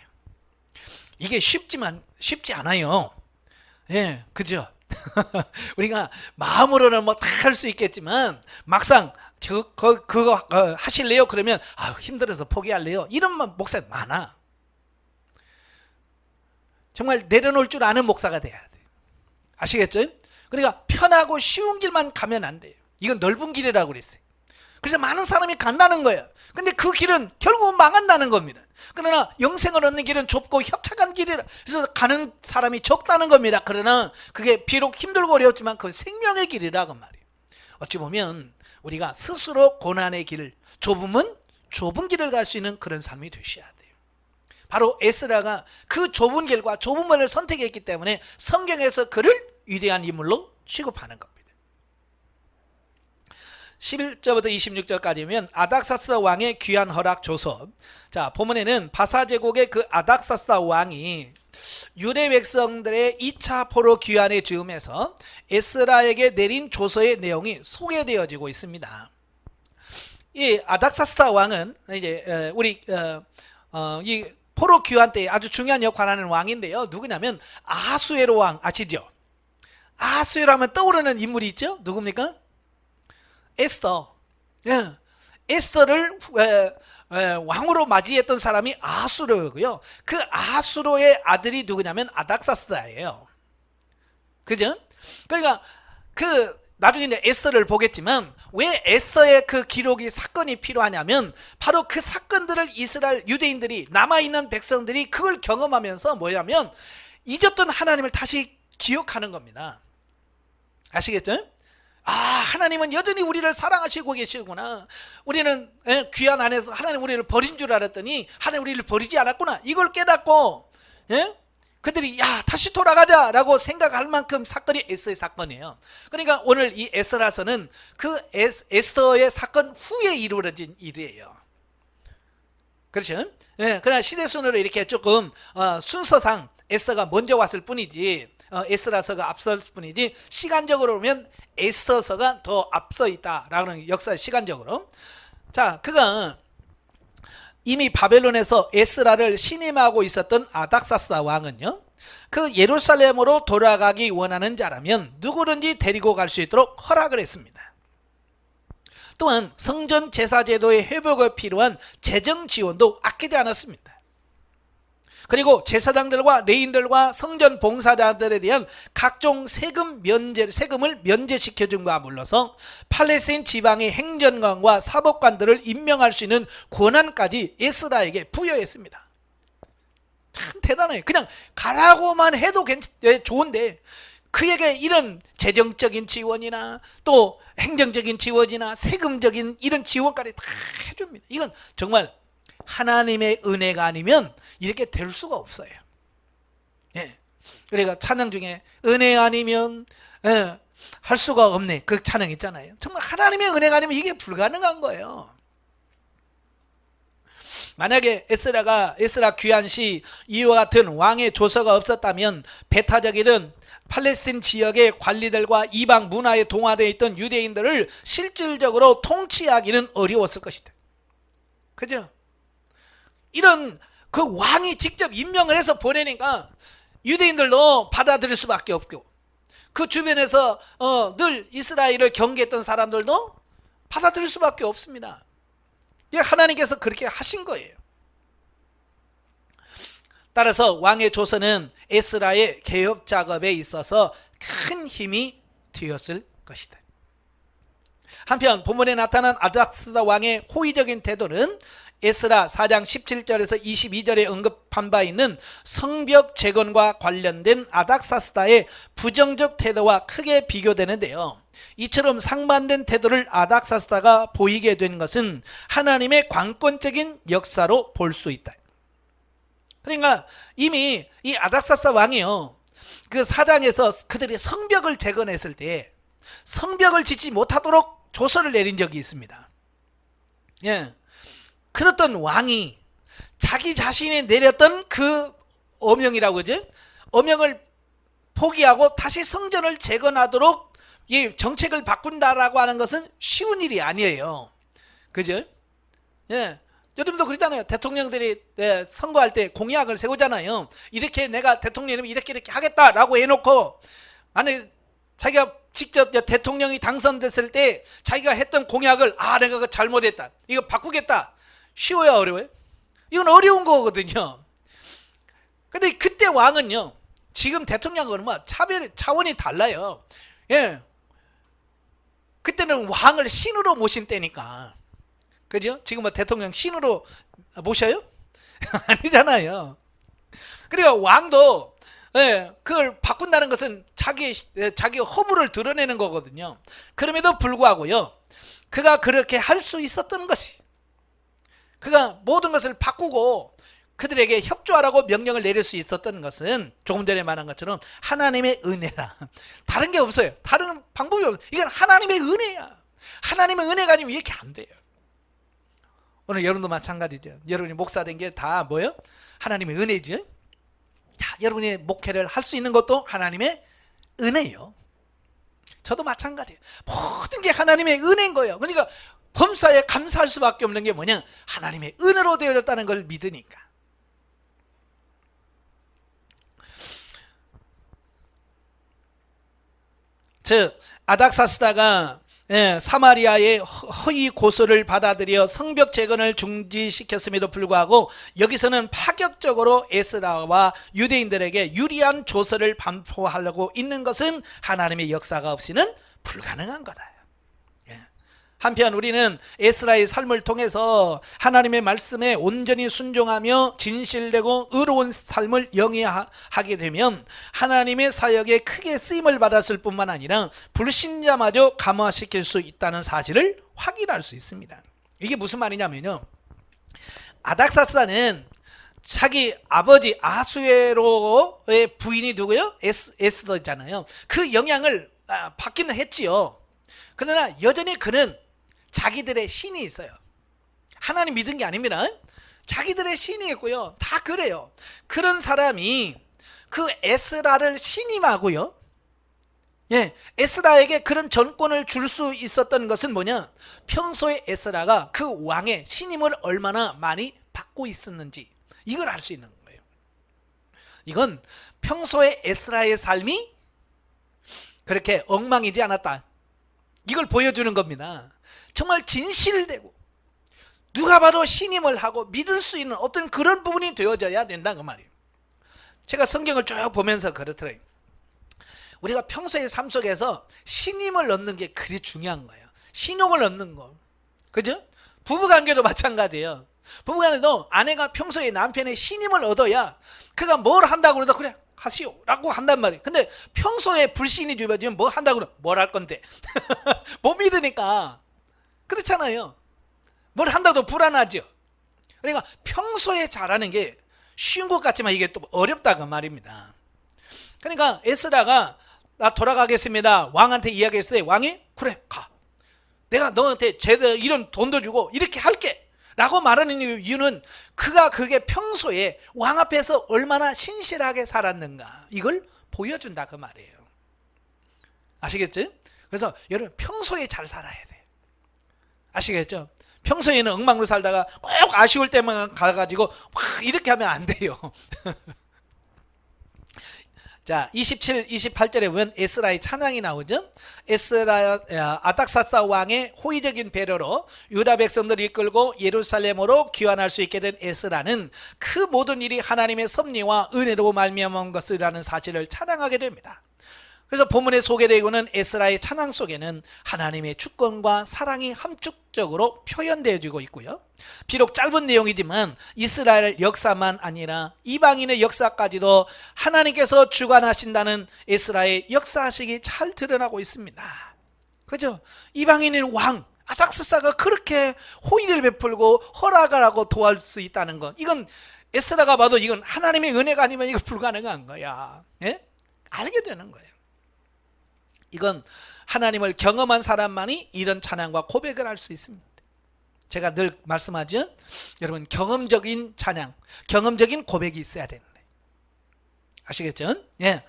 이게 쉽지 않아요. 그죠? 우리가 마음으로는 뭐 다 할 수 있겠지만 막상 그거 하실래요? 그러면 힘들어서 포기할래요. 이런 목사 많아. 정말 내려놓을 줄 아는 목사가 돼야 돼. 아시겠죠? 그러니까 편하고 쉬운 길만 가면 안 돼요. 이건 넓은 길이라고 그랬어요. 그래서 많은 사람이 간다는 거예요. 근데 그 길은 결국은 망한다는 겁니다. 그러나 영생을 얻는 길은 좁고 협착한 길이라, 그래서 가는 사람이 적다는 겁니다. 그러나 그게 비록 힘들고 어렵지만 그 생명의 길이라고 말이에요. 어찌 보면 우리가 스스로 고난의 길을 좁으면 좁은 길을 갈 수 있는 그런 삶이 되셔야 돼요. 바로 에스라가 그 좁은 길과 좁은 문을 선택했기 때문에 성경에서 그를 위대한 인물로 취급하는 겁니다. 11절부터 26절까지면 아닥사스다 왕의 귀한 허락 조서. 자, 본문에는 바사 제국의 그 아닥사스다 왕이 유대 백성들의 2차 포로 귀환의 즈음에서 에스라에게 내린 조서의 내용이 소개되어지고 있습니다. 이 아닥사스다 왕은 이제 우리 이 포로 귀환 때 아주 중요한 역할을 하는 왕인데요. 누구냐면 아하수에로 왕 아시죠? 아하수에로 하면 떠오르는 인물이 있죠? 누굽니까? 에스더. 예. 에스더를 왕으로 맞이했던 사람이 아하수로고요. 그 아하수로의 아들이 누구냐면 아닥사스다예요. 그죠? 그러니까 그 나중에 이제 에스더를 보겠지만 왜 에스더의 그 기록이 사건이 필요하냐면 바로 그 사건들을 이스라엘 유대인들이 남아있는 백성들이 그걸 경험하면서 뭐냐면 잊었던 하나님을 다시 기억하는 겁니다. 아시겠죠? 아, 하나님은 여전히 우리를 사랑하시고 계시구나. 우리는 귀한 안에서 하나님 우리를 버린 줄 알았더니 하나님 우리를 버리지 않았구나. 이걸 깨닫고 그들이 야 다시 돌아가자 라고 생각할 만큼 사건이 에스더의 사건이에요. 그러니까 오늘 이 에스라서는 그 에스더의 사건 후에 이루어진 일이에요. 그렇죠? 그러나 시대순으로 이렇게 조금 순서상 에스더가 먼저 왔을 뿐이지 에스라서가 앞설 뿐이지 시간적으로 보면 에스더서가 더 앞서 있다라는 역사 시간적으로. 자, 그가 이미 바벨론에서 에스라를 신임하고 있었던 아닥사스다 왕은요, 그 예루살렘으로 돌아가기 원하는 자라면 누구든지 데리고 갈 수 있도록 허락을 했습니다. 또한 성전 제사 제도의 회복에 필요한 재정 지원도 아끼지 않았습니다. 그리고 제사장들과 레인들과 성전 봉사자들에 대한 각종 세금을 면제시켜준과 물러서 팔레스타인 지방의 행정관과 사법관들을 임명할 수 있는 권한까지 에스라에게 부여했습니다. 참 대단해요. 그냥 가라고만 해도 좋은데 그에게 이런 재정적인 지원이나 또 행정적인 지원이나 세금적인 이런 지원까지 다 해줍니다. 이건 정말 하나님의 은혜가 아니면 이렇게 될 수가 없어요. 예. 그러니까 찬양 중에 은혜 아니면 할 수가 없네. 그 찬양 있잖아요. 정말 하나님의 은혜가 아니면 이게 불가능한 거예요. 만약에 에스라 귀환 시 이와 같은 왕의 조서가 없었다면 배타적이든 팔레스타인 지역의 관리들과 이방 문화에 동화되어 있던 유대인들을 실질적으로 통치하기는 어려웠을 것이다. 그죠? 이런 그 왕이 직접 임명을 해서 보내니까 유대인들도 받아들일 수밖에 없고 그 주변에서 늘 이스라엘을 경계했던 사람들도 받아들일 수밖에 없습니다. 하나님께서 그렇게 하신 거예요. 따라서 왕의 조서는 에스라의 개혁 작업에 있어서 큰 힘이 되었을 것이다. 한편 본문에 나타난 아닥사스다 왕의 호의적인 태도는 에스라 4장 17절에서 22절에 언급한 바 있는 성벽 재건과 관련된 아닥사스다의 부정적 태도와 크게 비교되는데요. 이처럼 상반된 태도를 아닥사스다가 보이게 된 것은 하나님의 관건적인 역사로 볼 수 있다. 그러니까 이미 이 아닥사스다 왕이요, 그 4장에서 그들이 성벽을 재건했을 때 성벽을 짓지 못하도록 조서를 내린 적이 있습니다. 예. 그랬던 왕이 자기 자신이 내렸던 그 어명이라고 그죠? 어명을 포기하고 다시 성전을 재건하도록 이 정책을 바꾼다라고 하는 것은 쉬운 일이 아니에요. 그죠? 예. 여러분도 그러잖아요. 대통령들이 선거할 때 공약을 세우잖아요. 이렇게 내가 대통령이면 이렇게 하겠다라고 해놓고 만약에 자기가 직접 대통령이 당선됐을 때 자기가 했던 공약을 내가 그거 잘못했다, 이거 바꾸겠다. 쉬워요, 어려워요? 이건 어려운 거거든요. 근데 그때 왕은요, 지금 대통령하고는 차원이 달라요. 예, 그때는 왕을 신으로 모신 때니까. 그죠? 지금 뭐 대통령 신으로 모셔요? 아니잖아요. 그러니까 왕도 그걸 바꾼다는 것은 자기 허물을 드러내는 거거든요. 그럼에도 불구하고요, 그가 그렇게 할 수 있었던 것이, 그가 모든 것을 바꾸고 그들에게 협조하라고 명령을 내릴 수 있었던 것은 조금 전에 말한 것처럼 하나님의 은혜라. 다른 게 없어요. 다른 방법이 없어요. 이건 하나님의 은혜야. 하나님의 은혜가 아니면 이렇게 안 돼요. 오늘 여러분도 마찬가지죠. 여러분이 목사 된 게 다 뭐예요? 하나님의 은혜죠. 자, 여러분이 목회를 할 수 있는 것도 하나님의 은혜예요. 저도 마찬가지예요. 모든 게 하나님의 은혜인 거예요. 그러니까 범사에 감사할 수밖에 없는 게 뭐냐? 하나님의 은혜로 되어졌다는 걸 믿으니까. 즉 아닥사스다가 사마리아의 허위 고소를 받아들여 성벽 재건을 중지시켰음에도 불구하고 여기서는 파격적으로 에스라와 유대인들에게 유리한 조서를 반포하려고 있는 것은 하나님의 역사가 없이는 불가능한 거다. 한편 우리는 에스라의 삶을 통해서 하나님의 말씀에 온전히 순종하며 진실되고 의로운 삶을 영위하게 되면 하나님의 사역에 크게 쓰임을 받았을 뿐만 아니라 불신자마저 감화시킬 수 있다는 사실을 확인할 수 있습니다. 이게 무슨 말이냐면요, 아닥사스다는 자기 아버지 아수에로의 부인이 누구요? 에스더잖아요. 그 영향을 받기는 했지요. 그러나 여전히 그는 자기들의 신이 있어요. 하나님 믿은 게 아닙니다. 자기들의 신이 있고요. 다 그래요. 그런 사람이 그 에스라를 신임하고요, 에스라에게 그런 전권을 줄 수 있었던 것은 뭐냐? 평소에 에스라가 그 왕의 신임을 얼마나 많이 받고 있었는지 이걸 알 수 있는 거예요. 이건 평소에 에스라의 삶이 그렇게 엉망이지 않았다, 이걸 보여주는 겁니다. 정말 진실되고 누가 봐도 신임을 하고 믿을 수 있는 어떤 그런 부분이 되어져야 된다 그 말이에요. 제가 성경을 쭉 보면서 그렇더라고요. 우리가 평소의 삶 속에서 신임을 얻는 게 그리 중요한 거예요. 신용을 얻는 거. 그죠? 부부관계도 마찬가지예요. 부부간에도 아내가 평소에 남편의 신임을 얻어야 그가 뭘 한다고 그러다 그래 하시오 라고 한단 말이에요. 근데 평소에 불신이 주어지면 뭐 한다고 그러면 뭘 할 건데 못 믿으니까 그렇잖아요. 뭘 한다도 불안하죠. 그러니까 평소에 잘하는 게 쉬운 것 같지만 이게 또 어렵다 그 말입니다. 그러니까 에스라가 나 돌아가겠습니다 왕한테 이야기했을 때 왕이 그래 가, 내가 너한테 제대로 이런 돈도 주고 이렇게 할게 라고 말하는 이유는 그가 그게 평소에 왕 앞에서 얼마나 신실하게 살았는가 이걸 보여준다 그 말이에요. 아시겠죠? 그래서 여러분 평소에 잘 살아야 돼요. 아시겠죠? 평소에는 엉망으로 살다가 꼭 아쉬울 때만 가가지고 막 이렇게 하면 안 돼요. 자, 27, 28절에 보면 에스라의 찬양이 나오죠. 아닥사스다 왕의 호의적인 배려로 유다 백성들을 이끌고 예루살렘으로 귀환할 수 있게 된 에스라는 그 모든 일이 하나님의 섭리와 은혜로 말미암은 것이라는 사실을 찬양하게 됩니다. 그래서 본문에 소개되고는 에스라의 찬양 속에는 하나님의 주권과 사랑이 함축적으로 표현되어지고 있고요. 비록 짧은 내용이지만 이스라엘 역사만 아니라 이방인의 역사까지도 하나님께서 주관하신다는 에스라의 역사식이 잘 드러나고 있습니다. 그죠? 이방인의 왕 아닥사스다가 그렇게 호의를 베풀고 허락을 하고 도와줄 수 있다는 것, 이건 에스라가 봐도 이건 하나님의 은혜가 아니면 이거 불가능한 거야. 예? 알게 되는 거예요. 이건 하나님을 경험한 사람만이 이런 찬양과 고백을 할 수 있습니다. 제가 늘 말씀하죠. 여러분 경험적인 찬양, 경험적인 고백이 있어야 되는데 아시겠죠? 예.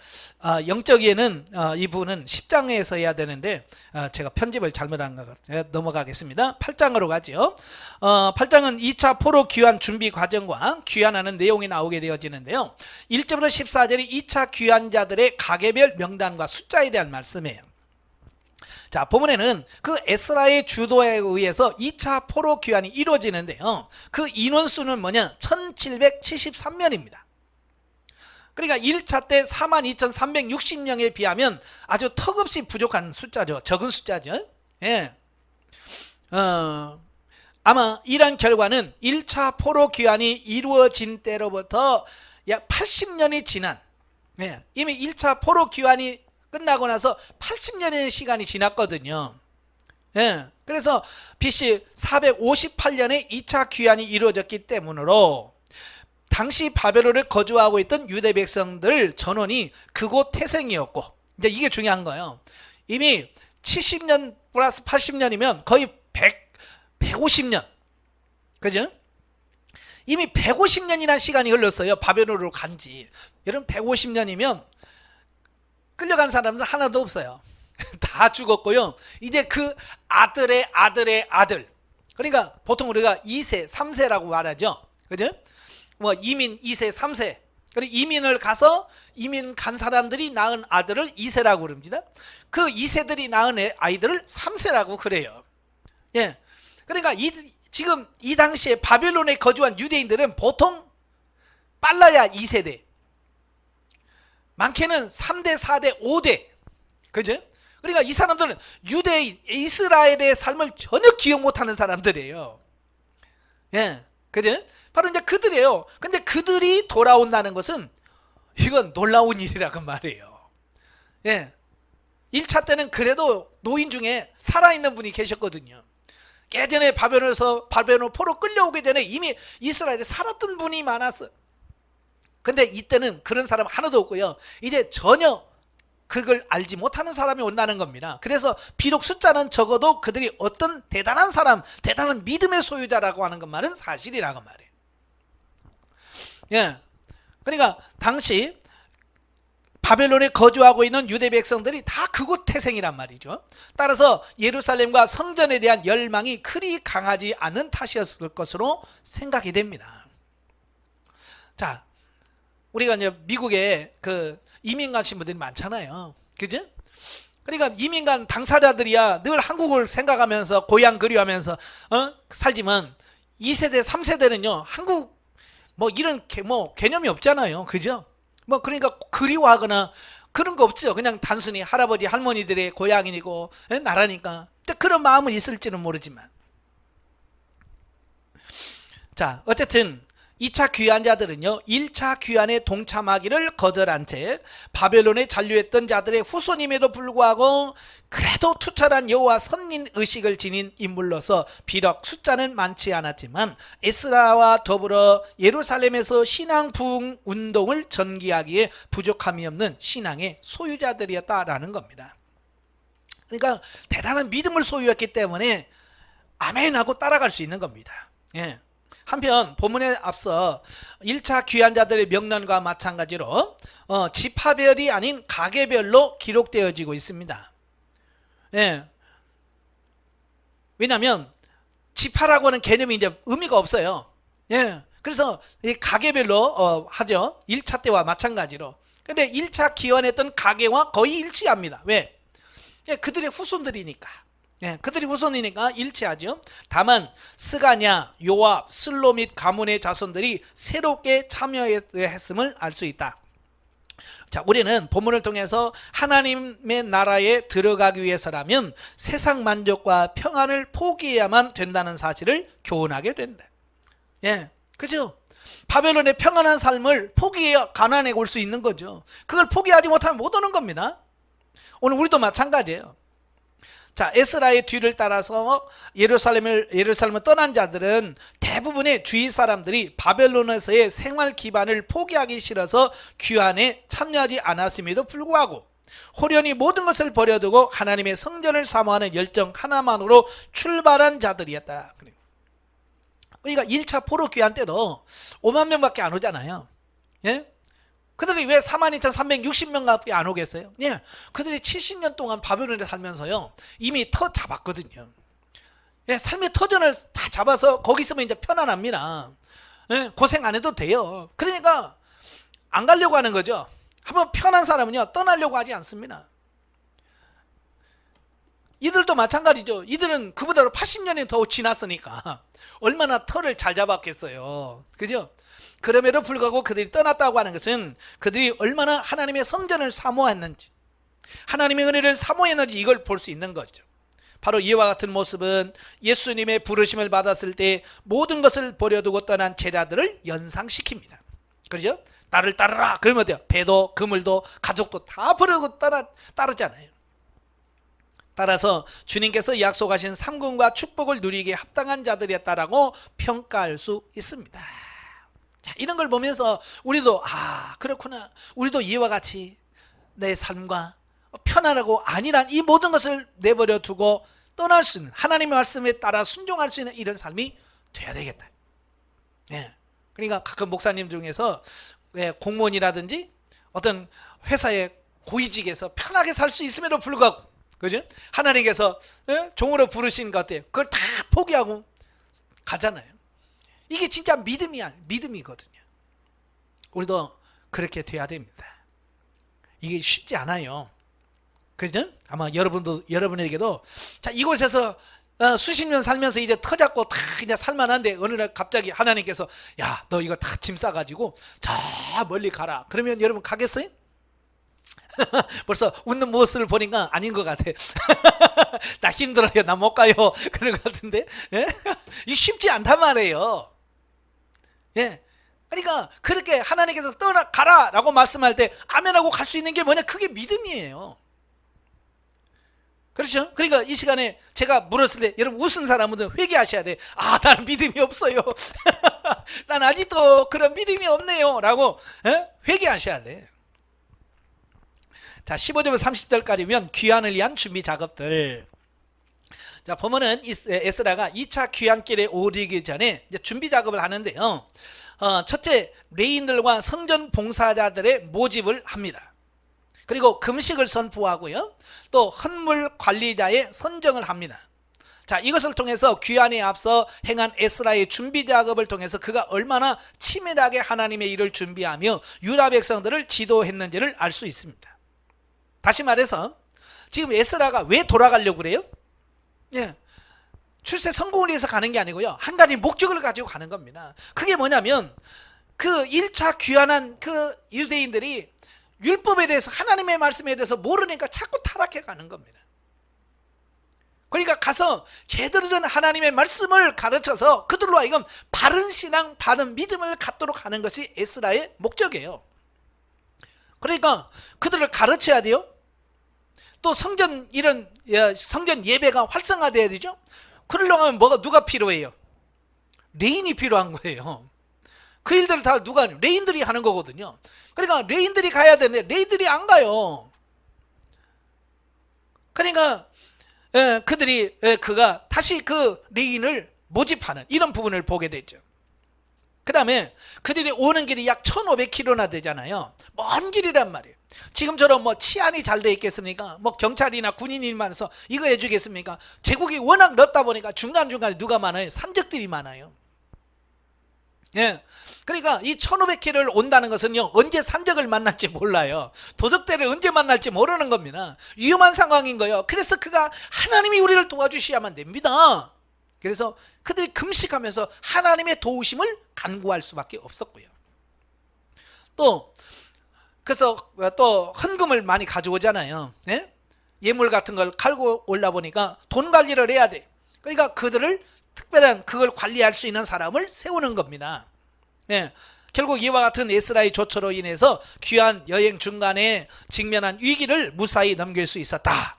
영적 예는 이 부분은 10장에서 해야 되는데 제가 편집을 잘못한 것 같아요. 넘어가겠습니다. 8장으로 가죠. 8장은 2차 포로 귀환 준비 과정과 귀환하는 내용이 나오게 되어지는데요. 1절부터 14절이 2차 귀환자들의 가게별 명단과 숫자에 대한 말씀이에요. 자, 본문에는 그 에스라의 주도에 의해서 2차 포로 귀환이 이루어지는데요. 그 인원수는 뭐냐? 1773명입니다. 그러니까 1차 때 42,360명에 비하면 아주 턱없이 부족한 숫자죠. 적은 숫자죠. 예. 아마 이런 결과는 1차 포로 귀환이 이루어진 때로부터 약 80년이 지난, 예, 이미 1차 포로 귀환이 끝나고 나서 80년의 시간이 지났거든요. 예, 그래서 BC 458년에 2차 귀환이 이루어졌기 때문으로 당시 바벨론에 거주하고 있던 유대 백성들 전원이 그곳 태생이었고, 이제 이게 중요한 거예요. 이미 70년 플러스 80년이면 거의 150년. 그죠? 이미 150년이나 시간이 흘렀어요. 바벨론으로 간지. 여러분 150년이면 끌려간 사람들 하나도 없어요. 다 죽었고요. 이제 그 아들의 아들의 아들. 그러니까 보통 우리가 2세, 3세라고 말하죠. 그죠? 뭐 이민 2세, 3세. 그리고 이민을 가서 이민 간 사람들이 낳은 아들을 2세라고 그럽니다. 그 2세들이 낳은 아이들을 3세라고 그래요. 예. 그러니까 지금 이 당시에 바벨론에 거주한 유대인들은 보통 빨라야 2세대. 많게는 3대, 4대, 5대. 그죠? 그러니까 이 사람들은 유대인, 이스라엘의 삶을 전혀 기억 못하는 사람들이에요. 예. 그죠? 바로 이제 그들이에요. 근데 그들이 돌아온다는 것은 이건 놀라운 일이라고 말해요. 예. 1차 때는 그래도 노인 중에 살아있는 분이 계셨거든요. 예전에 바벨론 포로 끌려오기 전에 이미 이스라엘에 살았던 분이 많았어요. 근데 이때는 그런 사람 하나도 없고요. 이제 전혀 그걸 알지 못하는 사람이 온다는 겁니다. 그래서 비록 숫자는 적어도 그들이 어떤 대단한 사람, 대단한 믿음의 소유자라고 하는 것만은 사실이라고 말해요. 예. 그러니까 당시 바벨론에 거주하고 있는 유대 백성들이 다 그곳 태생이란 말이죠. 따라서 예루살렘과 성전에 대한 열망이 그리 강하지 않은 탓이었을 것으로 생각이 됩니다. 자, 우리가 이제 미국에 그 이민 가신 분들이 많잖아요. 그죠? 그러니까 이민 간 당사자들이야 늘 한국을 생각하면서 고향 그리워하면서 살지만 2세대, 3세대는요 한국 뭐 이런 개념이 없잖아요. 그죠? 뭐 그러니까 그리워하거나 그런 거 없죠. 그냥 단순히 할아버지 할머니들의 고향이고 나라니까. 그런 마음은 있을지는 모르지만, 자 어쨌든 2차 귀환자들은요 1차 귀환에 동참하기를 거절한 채 바벨론에 잔류했던 자들의 후손임에도 불구하고 그래도 투철한 여호와 선민 의식을 지닌 인물로서 비록 숫자는 많지 않았지만 에스라와 더불어 예루살렘에서 신앙 부흥 운동을 전개하기에 부족함이 없는 신앙의 소유자들이었다라는 겁니다. 그러니까 대단한 믿음을 소유했기 때문에 아멘하고 따라갈 수 있는 겁니다. 예. 한편 본문에 앞서 1차 귀환자들의 명단과 마찬가지로 지파별이 아닌 가게별로 기록되어지고 있습니다. 예. 왜냐하면 지파라고 하는 개념이 이제 의미가 없어요. 예. 그래서 이 가게별로 하죠. 1차 때와 마찬가지로. 근데 1차 귀환했던 가게와 거의 일치합니다. 왜? 예, 그들의 후손들이니까. 예, 그들이 후손이니까 일치하죠. 다만 스가냐, 요압, 슬로 및 가문의 자손들이 새롭게 참여했음을 알 수 있다. 자, 우리는 본문을 통해서 하나님의 나라에 들어가기 위해서라면 세상 만족과 평안을 포기해야만 된다는 사실을 교훈하게 된다. 예, 그죠? 바벨론의 평안한 삶을 포기해야 가나안에 올 수 있는 거죠. 그걸 포기하지 못하면 못 오는 겁니다. 오늘 우리도 마찬가지예요. 자, 에스라의 뒤를 따라서 예루살렘을 떠난 자들은 대부분의 주위 사람들이 바벨론에서의 생활 기반을 포기하기 싫어서 귀환에 참여하지 않았음에도 불구하고 호련히 모든 것을 버려두고 하나님의 성전을 사모하는 열정 하나만으로 출발한 자들이었다. 그러니까 1차 포로 귀환 때도 5만 명밖에 안 오잖아요. 예? 그들이 왜 42,360명밖에 안 오겠어요? 예, 그들이 70년 동안 바벨론에 살면서요 이미 터 잡았거든요. 예, 삶의 터전을 다 잡아서 거기 있으면 이제 편안합니다. 예, 고생 안 해도 돼요. 그러니까 안 가려고 하는 거죠. 한번 편한 사람은요 떠나려고 하지 않습니다. 이들도 마찬가지죠. 이들은 그보다 80년이 더 지났으니까 얼마나 터를 잘 잡았겠어요. 그죠? 그럼에도 불구하고 그들이 떠났다고 하는 것은 그들이 얼마나 하나님의 성전을 사모했는지, 하나님의 은혜를 사모했는지 이걸 볼 수 있는 거죠. 바로 이와 같은 모습은 예수님의 부르심을 받았을 때 모든 것을 버려두고 떠난 제자들을 연상시킵니다. 그렇죠? 나를 따르라 그러면 어때요? 배도 그물도 가족도 다 버리고 따르잖아요. 따라서 주님께서 약속하신 상급과 축복을 누리기에 합당한 자들이었다라고 평가할 수 있습니다. 자, 이런 걸 보면서 우리도 그렇구나, 우리도 이와 같이 내 삶과 편안하고 안일한 이 모든 것을 내버려 두고 떠날 수 있는, 하나님의 말씀에 따라 순종할 수 있는 이런 삶이 돼야 되겠다. 그러니까 가끔 목사님 중에서 공무원이라든지 어떤 회사의 고위직에서 편하게 살 수 있음에도 불구하고, 그죠? 하나님께서 종으로 부르신 것 같아요. 그걸 다 포기하고 가잖아요. 이게 진짜 믿음이거든요. 우리도 그렇게 돼야 됩니다. 이게 쉽지 않아요. 그죠? 아마 여러분에게도, 자, 이곳에서 수십 년 살면서 이제 터잡고 다 그냥 살만한데 어느 날 갑자기 하나님께서 야, 너 이거 다 짐 싸가지고 저 멀리 가라. 그러면 여러분 가겠어요? 벌써 웃는 모습을 보니까 아닌 것 같아. 나 힘들어요. 나 못 가요. 그런 것 같은데. 이게 쉽지 않단 말이에요. 그러니까 그렇게 하나님께서 떠나가라 라고 말씀할 때 아멘하고 갈 수 있는 게 뭐냐? 그게 믿음이에요. 그렇죠? 그러니까 이 시간에 제가 물었을 때 여러분 웃은 사람은 회개하셔야 돼. 나는 믿음이 없어요. 난 아직도 그런 믿음이 없네요 라고 회개하셔야 돼. 자, 15절부터 30절까지면 귀환을 위한 준비 작업들. 자, 보면은 에스라가 2차 귀환길에 오르기 전에 이제 준비 작업을 하는데요. 첫째, 레인들과 성전 봉사자들의 모집을 합니다. 그리고 금식을 선포하고요. 또 헌물 관리자의 선정을 합니다. 자, 이것을 통해서 귀환에 앞서 행한 에스라의 준비 작업을 통해서 그가 얼마나 치밀하게 하나님의 일을 준비하며 유다 백성들을 지도했는지를 알 수 있습니다. 다시 말해서 지금 에스라가 왜 돌아가려고 그래요? 출세 성공을 위해서 가는 게 아니고요. 한 가지 목적을 가지고 가는 겁니다. 그게 뭐냐면 그 1차 귀환한 그 유대인들이 율법에 대해서, 하나님의 말씀에 대해서 모르니까 자꾸 타락해 가는 겁니다. 그러니까 가서 제대로 된 하나님의 말씀을 가르쳐서 그들로 하여금 바른 신앙, 바른 믿음을 갖도록 하는 것이 에스라의 목적이에요. 그러니까 그들을 가르쳐야 돼요. 또 성전 예배가 활성화돼야 되죠. 그러려고 하면 누가 필요해요? 레인이 필요한 거예요. 그 일들을 다 레인들이 하는 거거든요. 그러니까 레인들이 가야 되는데 레인들이 안 가요. 그러니까 그가 다시 그 레인을 모집하는 이런 부분을 보게 되죠. 그 다음에 그들이 오는 길이 약 1500km나 되잖아요. 먼 길이란 말이에요. 지금처럼 치안이 잘 돼 있겠습니까? 경찰이나 군인이 많아서 이거 해주겠습니까? 제국이 워낙 넓다 보니까 중간중간에 누가 많아요? 산적들이 많아요. 그러니까 이 1500km를 온다는 것은요, 언제 산적을 만날지 몰라요. 도적대를 언제 만날지 모르는 겁니다. 위험한 상황인 거예요. 그래서 그가 하나님이 우리를 도와주셔야만 됩니다. 그래서 그들이 금식하면서 하나님의 도우심을 간구할 수밖에 없었고요. 그래서 또 헌금을 많이 가져오잖아요. 예물 같은 걸 갈고 올라 보니까 돈 관리를 해야 돼. 그러니까 그들을 특별한 그걸 관리할 수 있는 사람을 세우는 겁니다. 결국 이와 같은 에스라의 조처로 인해서 귀한 여행 중간에 직면한 위기를 무사히 넘길 수 있었다.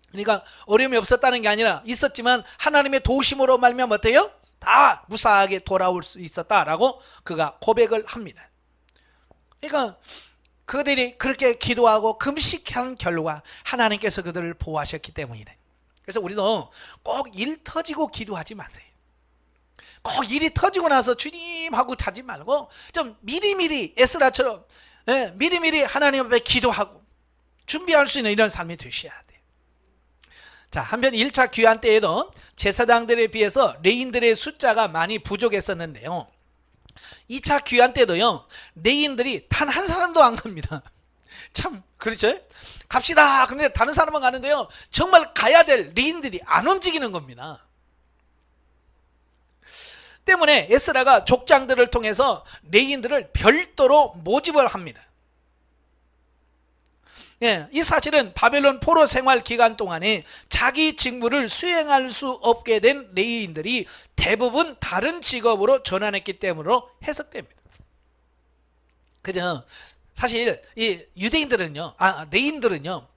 그러니까 어려움이 없었다는 게 아니라 있었지만 하나님의 도우심으로 말미암아 어때요? 다 무사하게 돌아올 수 있었다라고 그가 고백을 합니다. 그러니까 그들이 그렇게 기도하고 금식한 결과 하나님께서 그들을 보호하셨기 때문이네. 그래서 우리도 꼭 일 터지고 기도하지 마세요. 꼭 일이 터지고 나서 주님 하고 하지 말고 좀 미리미리 에스라처럼 미리미리 하나님 앞에 기도하고 준비할 수 있는 이런 삶이 되셔야 돼요. 자, 한편 1차 귀환 때에도 제사장들에 비해서 레인들의 숫자가 많이 부족했었는데요. 2차 귀환 때도요, 레인들이 단 한 사람도 안 갑니다. 참 그렇죠? 갑시다. 그런데 다른 사람은 가는데요, 정말 가야 될 레인들이 안 움직이는 겁니다. 때문에 에스라가 족장들을 통해서 레위인들을 별도로 모집을 합니다. 예, 이 사실은 바벨론 포로 생활 기간 동안에 자기 직무를 수행할 수 없게 된 레위인들이 대부분 다른 직업으로 전환했기 때문으로 해석됩니다. 그죠? 사실 이 유대인들은요, 레위인들은요,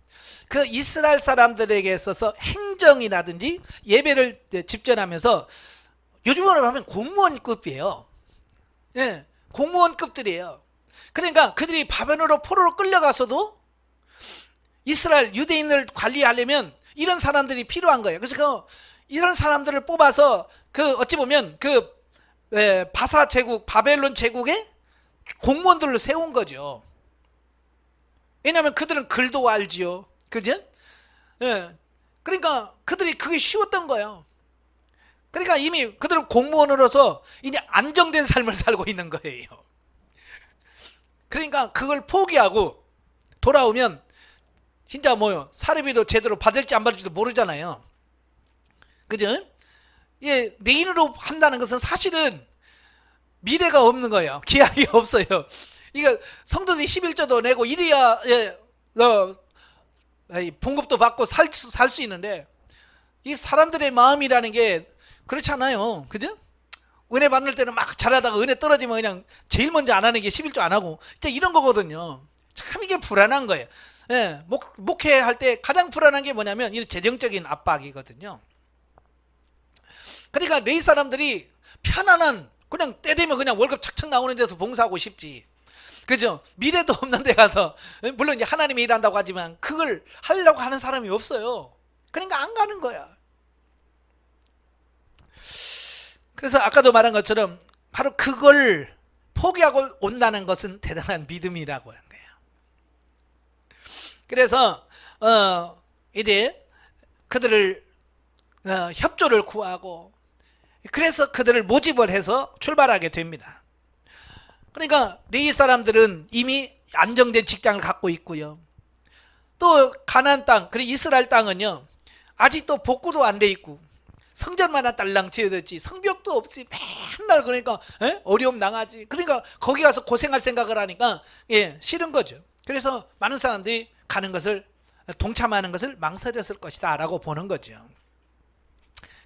그 이스라엘 사람들에게 있어서 행정이라든지 예배를 집전하면서 요즘으로 하면 공무원급이에요. 예, 공무원급들이에요. 그러니까 그들이 바벨론으로 포로로 끌려가서도 이스라엘 유대인을 관리하려면 이런 사람들이 필요한 거예요. 그래서 이런 사람들을 뽑아서 어찌 보면 바사 제국, 바벨론 제국의 공무원들을 세운 거죠. 왜냐하면 그들은 글도 알지요. 그죠? 예. 그러니까 그들이 그게 쉬웠던 거예요. 그러니까 이미 그들은 공무원으로서 이제 안정된 삶을 살고 있는 거예요. 그러니까 그걸 포기하고 돌아오면 진짜 사례비도 제대로 받을지 안 받을지도 모르잖아요. 그죠? 예, 레인으로 한다는 것은 사실은 미래가 없는 거예요. 기약이 없어요. 이거 성도들이 11조도 내고 이래야 봉급도 받고 살 수 있는데 이 사람들의 마음이라는 게 그렇잖아요. 그죠? 은혜 받을 때는 막 잘하다가 은혜 떨어지면 그냥 제일 먼저 안 하는 게 11조 안 하고 진짜 이런 거거든요. 참 이게 불안한 거예요. 예, 목회할 때 가장 불안한 게 뭐냐면 이 재정적인 압박이거든요. 그러니까 레위 사람들이 편안한 그냥 때 되면 그냥 월급 착착 나오는 데서 봉사하고 싶지. 그죠? 미래도 없는 데 가서 물론 이제 하나님이 일한다고 하지만 그걸 하려고 하는 사람이 없어요. 그러니까 안 가는 거야. 그래서 아까도 말한 것처럼 바로 그걸 포기하고 온다는 것은 대단한 믿음이라고 하는 거예요. 그래서 이제 그들을 협조를 구하고 그래서 그들을 모집을 해서 출발하게 됩니다. 그러니까 레위 사람들은 이미 안정된 직장을 갖고 있고요. 또 가나안 땅, 그리고 이스라엘 땅은요 아직도 복구도 안 돼 있고 성전만 딸랑 지어졌지 성벽도 없이 맨날 그러니까 어려움 당하지. 그러니까 거기 가서 고생할 생각을 하니까 싫은 거죠. 그래서 많은 사람들이 가는 것을 동참하는 것을 망설였을 것이다 라고 보는 거죠.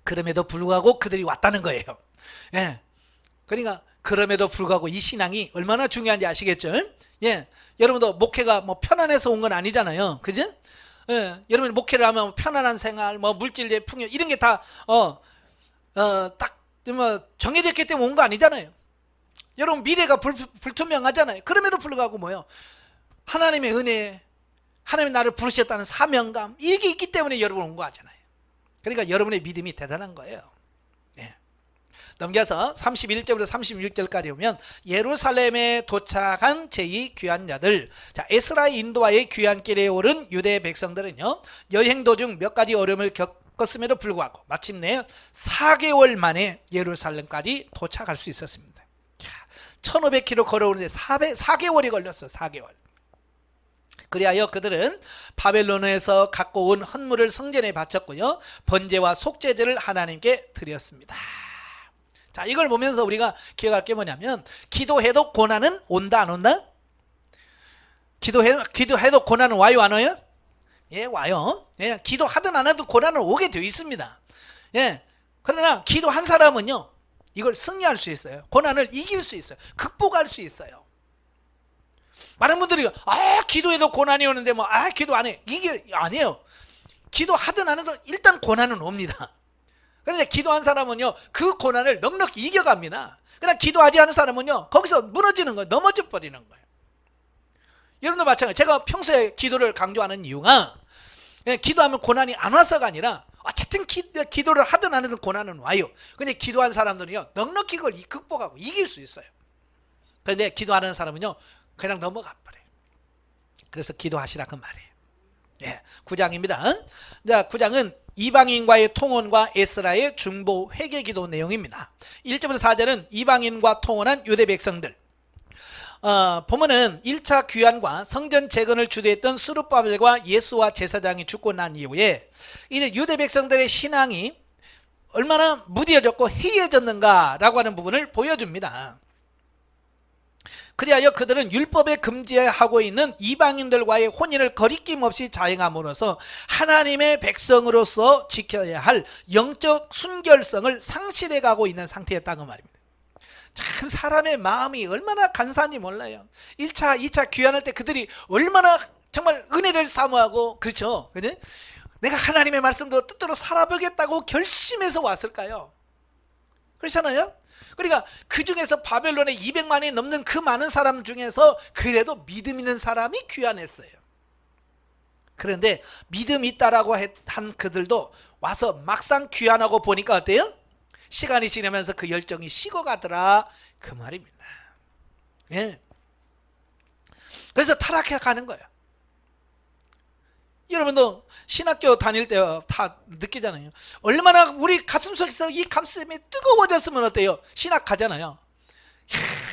그럼에도 불구하고 그들이 왔다는 거예요. 그러니까 그럼에도 불구하고 이 신앙이 얼마나 중요한지 아시겠죠? 여러분도 목회가 편안해서 온 건 아니잖아요. 그죠? 여러분 목회를 하면 편안한 생활, 물질, 풍요 이런 게 다 딱 정해졌기 때문에 온 거 아니잖아요. 여러분 미래가 불투명하잖아요. 그럼에도 불구하고 하나님의 은혜, 하나님이 나를 부르셨다는 사명감 이게 있기 때문에 여러분 온 거 하잖아요. 그러니까 여러분의 믿음이 대단한 거예요. 넘겨서 31절부터 36절까지 보면 예루살렘에 도착한 제2 귀한 자들, 자 에스라의 인도하의 귀한 길에 오른 유대 백성들은요 여행 도중 몇 가지 어려움을 겪었음에도 불구하고 마침내 4개월 만에 예루살렘까지 도착할 수 있었습니다. 1500km 걸어오는데 4개월이 걸렸어. 4개월. 그리하여 그들은 바벨론에서 갖고 온 헌물을 성전에 바쳤고요 번제와 속죄제를 하나님께 드렸습니다. 자, 이걸 보면서 우리가 기억할 게 뭐냐면 기도해도 고난은 온다 안 온다? 기도해도 고난은 와요 안 와요? 예, 와요. 기도하든 안 해도 고난은 오게 되어 있습니다. 그러나 기도한 사람은요 이걸 승리할 수 있어요. 고난을 이길 수 있어요. 극복할 수 있어요. 많은 분들이 기도해도 고난이 오는데 기도 안 해. 이게 아니에요. 기도하든 안 해도 일단 고난은 옵니다. 그런데 기도한 사람은요 그 고난을 넉넉히 이겨갑니다. 그러나 기도하지 않은 사람은요 거기서 무너지는 거예요. 넘어져 버리는 거예요. 여러분도 마찬가지. 제가 평소에 기도를 강조하는 이유가 기도하면 고난이 안 와서가 아니라 어쨌든 기도를 하든 안 하든 고난은 와요. 근데 기도한 사람들은요 넉넉히 그걸 극복하고 이길 수 있어요. 그런데 기도하는 사람은요 그냥 넘어가 버려요. 그래서 기도하시라 그 말이에요. 9장입니다. 자, 9장은 이방인과의 통혼과 에스라의 중보 회개 기도 내용입니다. 1절부터 4절은 이방인과 통혼한 유대 백성들. 보면은 1차 귀환과 성전 재건을 주도했던 스룹바벨과 예수와 제사장이 죽고 난 이후에 이제 유대 백성들의 신앙이 얼마나 무뎌졌고 해이해졌는가라고 하는 부분을 보여줍니다. 그리하여 그들은 율법에 금지하고 있는 이방인들과의 혼인을 거리낌 없이 자행함으로써 하나님의 백성으로서 지켜야 할 영적 순결성을 상실해 가고 있는 상태였다고 말입니다. 참 사람의 마음이 얼마나 간사한지 몰라요. 1차, 2차 귀환할 때 그들이 얼마나 정말 은혜를 사모하고, 그렇죠? 그죠? 내가 하나님의 말씀대로 뜻대로 살아보겠다고 결심해서 왔을까요? 그렇잖아요? 그러니까 그 중에서 바벨론에 200만이 넘는 그 많은 사람 중에서 그래도 믿음 있는 사람이 귀환했어요. 그런데 믿음 있다라고 한 그들도 와서 막상 귀환하고 보니까 어때요? 시간이 지나면서 그 열정이 식어가더라, 그 말입니다. 예. 그래서 타락해 가는 거예요. 여러분도 신학교 다닐 때 다 느끼잖아요. 얼마나 우리 가슴속에서 이 감슴이 뜨거워졌으면 어때요? 신학 가잖아요.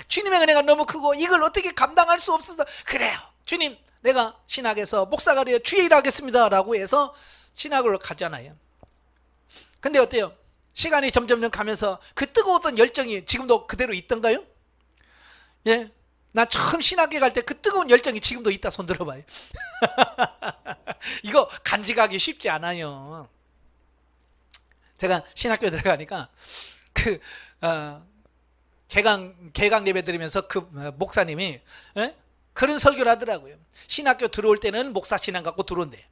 주님의 은혜가 너무 크고 이걸 어떻게 감당할 수 없어서, 그래요, 주님 내가 신학에서 목사가 되어 주의 일하겠습니다 라고 해서 신학을 가잖아요. 근데 어때요? 시간이 점점 가면서 그 뜨거웠던 열정이 지금도 그대로 있던가요? 예, 나 처음 신학교 갈 때 그 뜨거운 열정이 지금도 있다 손 들어봐요. 이거 간직하기 쉽지 않아요. 제가 신학교 들어가니까 그 개강 예배 드리면서 그 목사님이 그런 설교를 하더라고요. 신학교 들어올 때는 목사 신앙 갖고 들어온대.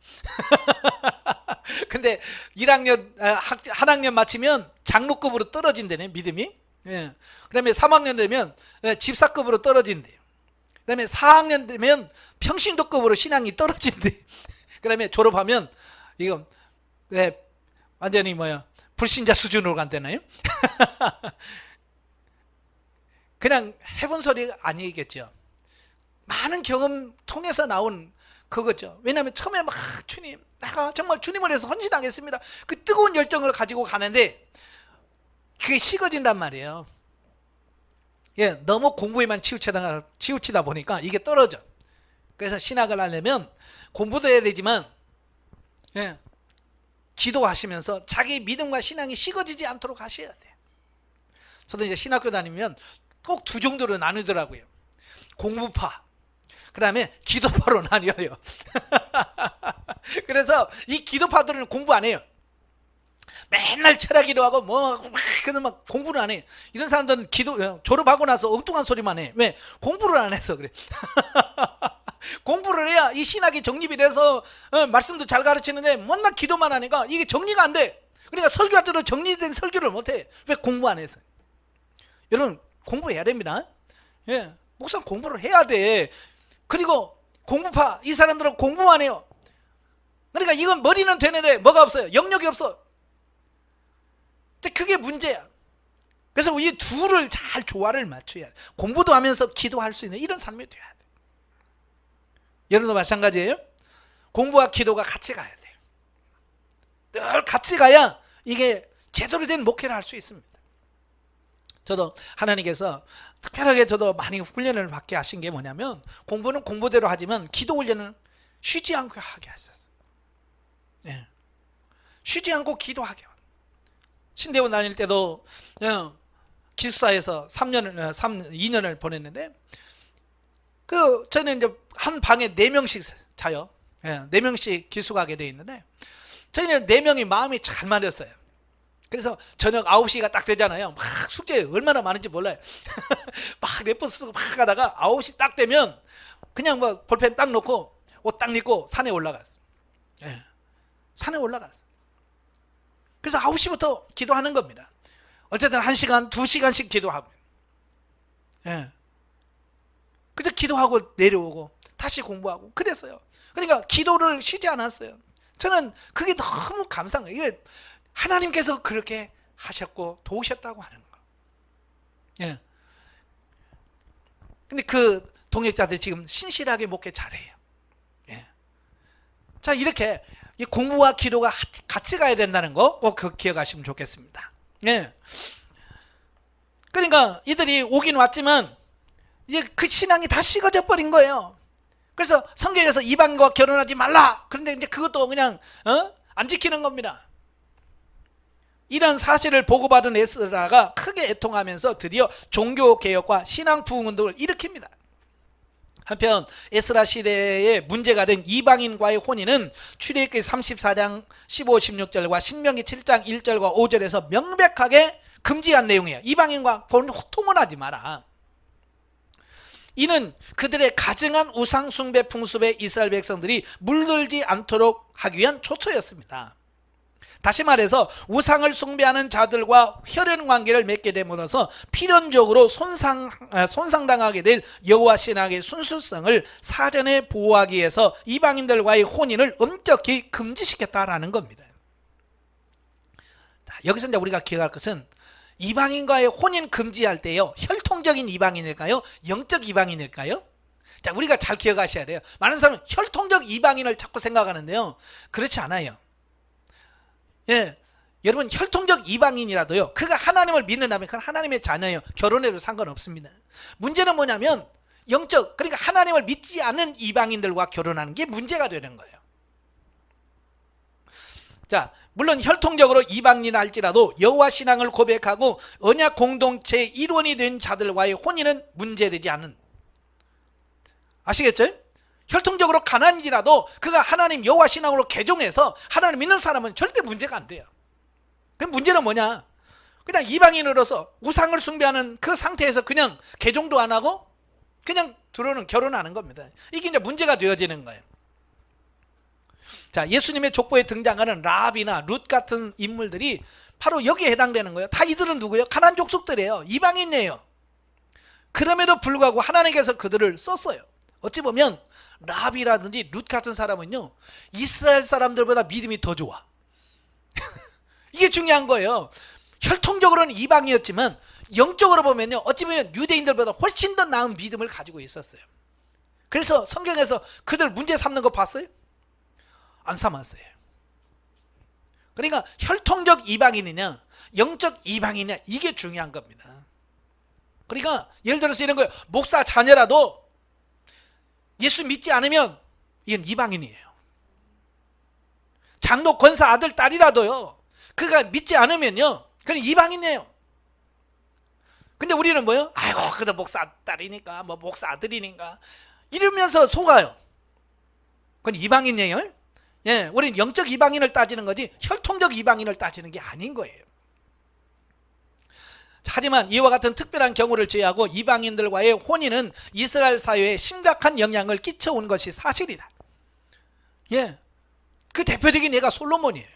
근데 1학년 한 학년 마치면 장로급으로 떨어진대네, 믿음이. 예. 그다음에 3학년 되면 집사급으로 떨어진대요. 그다음에 4학년 되면 평신도급으로 신앙이 떨어진대. 그다음에 졸업하면 이거 완전히 불신자 수준으로 간다나요? 그냥 해본 소리 아니겠죠. 많은 경험 통해서 나온 그거죠. 왜냐하면 처음에 막 주님, 내가 정말 주님을 위해서 헌신하겠습니다, 그 뜨거운 열정을 가지고 가는데 그게 식어진단 말이에요. 예, 너무 공부에만 치우치다 보니까 이게 떨어져. 그래서 신학을 하려면 공부도 해야 되지만, 예, 기도하시면서 자기 믿음과 신앙이 식어지지 않도록 하셔야 돼요. 저도 이제 신학교 다니면 꼭 두 정도로 나누더라고요. 공부파, 그 다음에 기도파로 나뉘어요. 그래서 이 기도파들은 공부 안 해요. 맨날 철학기도 하고 그래서 막 공부를 안 해. 이런 사람들은 졸업하고 나서 엉뚱한 소리만 해. 왜? 공부를 안 해서 그래. 공부를 해야 이 신학이 정립이 돼서 말씀도 잘 가르치는데 맨날 기도만 하니까 이게 정리가 안 돼. 그러니까 설교할 때도 정리된 설교를 못 해. 왜? 공부 안 해서. 여러분 공부해야 됩니다. 예, 목사 공부를 해야 돼. 그리고 공부파 이 사람들은 공부만 해요. 그러니까 이건 머리는 되는데 뭐가 없어요? 영역이 없어. 근데 그게 문제야. 그래서 이 둘을 잘 조화를 맞춰야 돼. 공부도 하면서 기도할 수 있는 이런 삶이 돼야 돼. 여러분도 마찬가지예요. 공부와 기도가 같이 가야 돼요. 늘 같이 가야 이게 제대로 된 목회를 할 수 있습니다. 저도 하나님께서 특별하게 저도 많이 훈련을 받게 하신 게 뭐냐면, 공부는 공부대로 하지만 기도 훈련을 쉬지 않고 하게 하셨어요. 네. 쉬지 않고 기도하게. 신대원 다닐 때도 기숙사에서 2년을 보냈는데, 저희는 이제 한 방에 4명씩 자요. 4명씩 기숙하게 돼 있는데, 저희는 4명이 마음이 잘 맞았어요. 그래서 저녁 9시가 딱 되잖아요. 막 숙제 얼마나 많은지 몰라요. 막 몇 번 쓰고 막 가다가 9시 딱 되면 그냥 볼펜 딱 놓고 옷 딱 입고 산에 올라갔어. 산에 올라갔어. 그래서 9시부터 기도하는 겁니다. 어쨌든 1시간, 2시간씩 기도하고. 그래서 기도하고 내려오고 다시 공부하고 그랬어요. 그러니까 기도를 쉬지 않았어요. 저는 그게 너무 감사한 거예요. 이게 하나님께서 그렇게 하셨고 도우셨다고 하는 거. 예. 근데 그 동역자들 지금 신실하게 목회 잘해요. 예. 자, 이렇게 이 공부와 기도가 같이 가야 된다는 거 꼭 기억하시면 좋겠습니다. 예. 그러니까 이들이 오긴 왔지만 이제 그 신앙이 다 식어져 버린 거예요. 그래서 성경에서 이방인과 결혼하지 말라. 그런데 이제 그것도 그냥 안 지키는 겁니다. 이런 사실을 보고받은 에스라가 크게 애통하면서 드디어 종교개혁과 신앙 부흥운동을 일으킵니다. 한편 에스라 시대에 문제가 된 이방인과의 혼인은 출애굽기 34장 15, 16절과 신명기 7장 1절과 5절에서 명백하게 금지한 내용이에요. 이방인과 통혼하지 마라. 이는 그들의 가증한 우상 숭배 풍습에 이스라엘 백성들이 물들지 않도록 하기 위한 조처였습니다. 다시 말해서 우상을 숭배하는 자들과 혈연 관계를 맺게 됨으로써 필연적으로 손상당하게 될 여호와 신앙의 순수성을 사전에 보호하기 위해서 이방인들과의 혼인을 엄격히 금지시켰다라는 겁니다. 자, 여기서 이제 우리가 기억할 것은 이방인과의 혼인 금지할 때요, 혈통적인 이방인일까요? 영적 이방인일까요? 자, 우리가 잘 기억하셔야 돼요. 많은 사람은 혈통적 이방인을 자꾸 생각하는데요, 그렇지 않아요. 예, 여러분 혈통적 이방인이라도요, 그가 하나님을 믿는다면 그건 하나님의 자녀예요. 결혼해도 상관없습니다. 문제는 뭐냐면 영적, 그러니까 하나님을 믿지 않는 이방인들과 결혼하는 게 문제가 되는 거예요. 자, 물론 혈통적으로 이방인이라 할지라도 여호와 신앙을 고백하고 언약 공동체의 일원이 된 자들과의 혼인은 문제되지 않는, 아시겠죠? 혈통적으로 가난이라도 그가 하나님 여호와 신앙으로 개종해서 하나님 믿는 사람은 절대 문제가 안 돼요. 그럼 문제는 뭐냐? 그냥 이방인으로서 우상을 숭배하는 그 상태에서 그냥 개종도 안 하고 그냥 들어오는, 결혼하는 겁니다. 이게 이제 문제가 되어지는 거예요. 자, 예수님의 족보에 등장하는 라합이나 룻 같은 인물들이 바로 여기에 해당되는 거예요. 다 이들은 누구예요? 가나안 족속들이에요. 이방인이에요. 그럼에도 불구하고 하나님께서 그들을 썼어요. 어찌 보면 라합이라든지 룻 같은 사람은요, 이스라엘 사람들보다 믿음이 더 좋아. 이게 중요한 거예요. 혈통적으로는 이방이었지만 영적으로 보면요, 어찌 보면 유대인들보다 훨씬 더 나은 믿음을 가지고 있었어요. 그래서 성경에서 그들 문제 삼는 거 봤어요? 안 삼았어요. 그러니까 혈통적 이방인이냐 영적 이방인이냐, 이게 중요한 겁니다. 그러니까 예를 들어서 이런 거예요. 목사 자녀라도 예수 믿지 않으면 이건 이방인이에요. 장로 권사 아들 딸이라도요, 그가 믿지 않으면요, 그건 이방인이에요. 근데 우리는 뭐예요? 아이고, 그래도 목사 딸이니까, 뭐 목사 아들이니까 이러면서 속아요. 그건 이방인이에요. 예, 우리는 영적 이방인을 따지는 거지 혈통적 이방인을 따지는 게 아닌 거예요. 하지만 이와 같은 특별한 경우를 제외하고 이방인들과의 혼인은 이스라엘 사회에 심각한 영향을 끼쳐온 것이 사실이다. 예, 그 대표적인 예가 솔로몬이에요.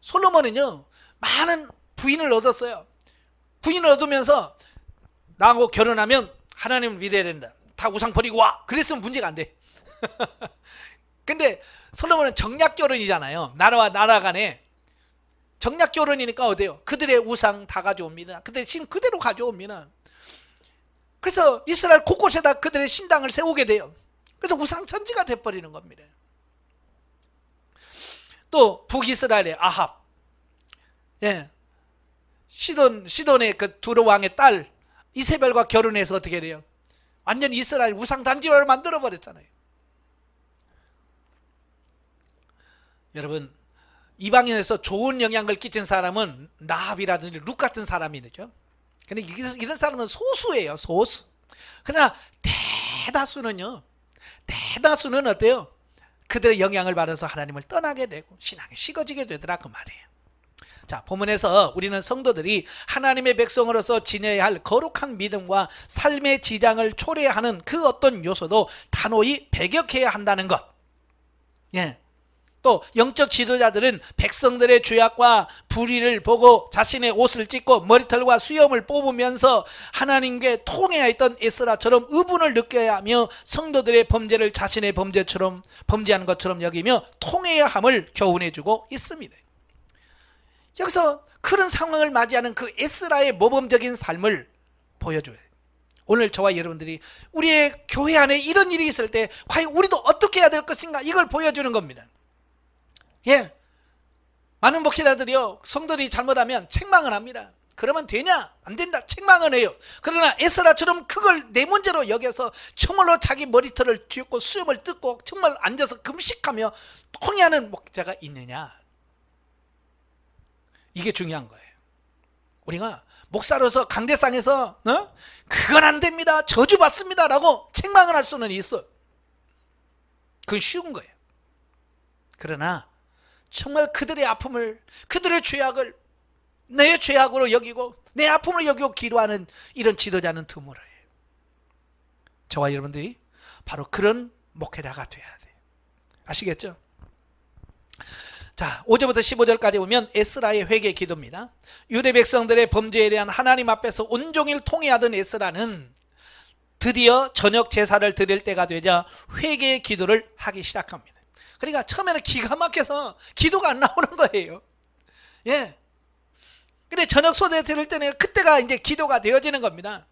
솔로몬은요, 많은 부인을 얻었어요. 부인을 얻으면서 나하고 결혼하면 하나님을 믿어야 된다, 다 우상 버리고 와, 그랬으면 문제가 안 돼. 근데 솔로몬은 정략 결혼이잖아요. 나라와 나라 간에 정략 결혼이니까 어때요? 그들의 우상 다 가져옵니다. 그들의 신 그대로 가져옵니다. 그래서 이스라엘 곳곳에다 그들의 신당을 세우게 돼요. 그래서 우상 천지가 돼버리는 겁니다. 또 북이스라엘의 아합, 예, 시돈의 그 두로 왕의 딸 이세벨과 결혼해서 어떻게 돼요? 완전 이스라엘 우상 단지를 만들어 버렸잖아요. 여러분, 이방인에서 좋은 영향을 끼친 사람은 라합이라든지 룻 같은 사람이죠. 근데 이런 사람은 소수예요, 소수. 그러나 대다수는 어때요? 그들의 영향을 받아서 하나님을 떠나게 되고 신앙이 식어지게 되더라, 그 말이에요. 자, 본문에서 우리는 성도들이 하나님의 백성으로서 지녀야 할 거룩한 믿음과 삶의 지장을 초래하는 그 어떤 요소도 단호히 배격해야 한다는 것. 예. 또 영적 지도자들은 백성들의 죄악과 불의를 보고 자신의 옷을 찢고 머리털과 수염을 뽑으면서 하나님께 통해야 했던 에스라처럼 의분을 느껴야 하며 성도들의 범죄를 자신의 범죄처럼, 범죄하는 것처럼 여기며 통해야 함을 교훈해주고 있습니다. 여기서 그런 상황을 맞이하는 그 에스라의 모범적인 삶을 보여줘요. 오늘 저와 여러분들이 우리의 교회 안에 이런 일이 있을 때 과연 우리도 어떻게 해야 될 것인가, 이걸 보여주는 겁니다. 예, 많은 목회자들이요, 성도들이 잘못하면 책망을 합니다. 그러면 되냐? 안 된다, 책망을 해요. 그러나 에스라처럼 그걸 내 문제로 여겨서 정말로 자기 머리털을 쥐고 수염을 뜯고 정말 앉아서 금식하며 통회하는 목자가 있느냐? 이게 중요한 거예요. 우리가 목사로서 강대상에서 그건 안 됩니다, 저주받습니다 라고 책망을 할 수는 있어. 그건 쉬운 거예요. 그러나 정말 그들의 아픔을, 그들의 죄악을 내 죄악으로 여기고 내 아픔을 여기고 기도하는 이런 지도자는 드물어요. 저와 여러분들이 바로 그런 목회자가 돼야 돼요. 아시겠죠? 자, 5절부터 15절까지 보면 에스라의 회개 기도입니다. 유대 백성들의 범죄에 대한 하나님 앞에서 온종일 통회하던 에스라는 드디어 저녁 제사를 드릴 때가 되자 회개의 기도를 하기 시작합니다. 그러니까 처음에는 기가 막혀서 기도가 안 나오는 거예요. 예. 근데 저녁 소대 드릴 때는 그때가 이제 기도가 되어지는 겁니다.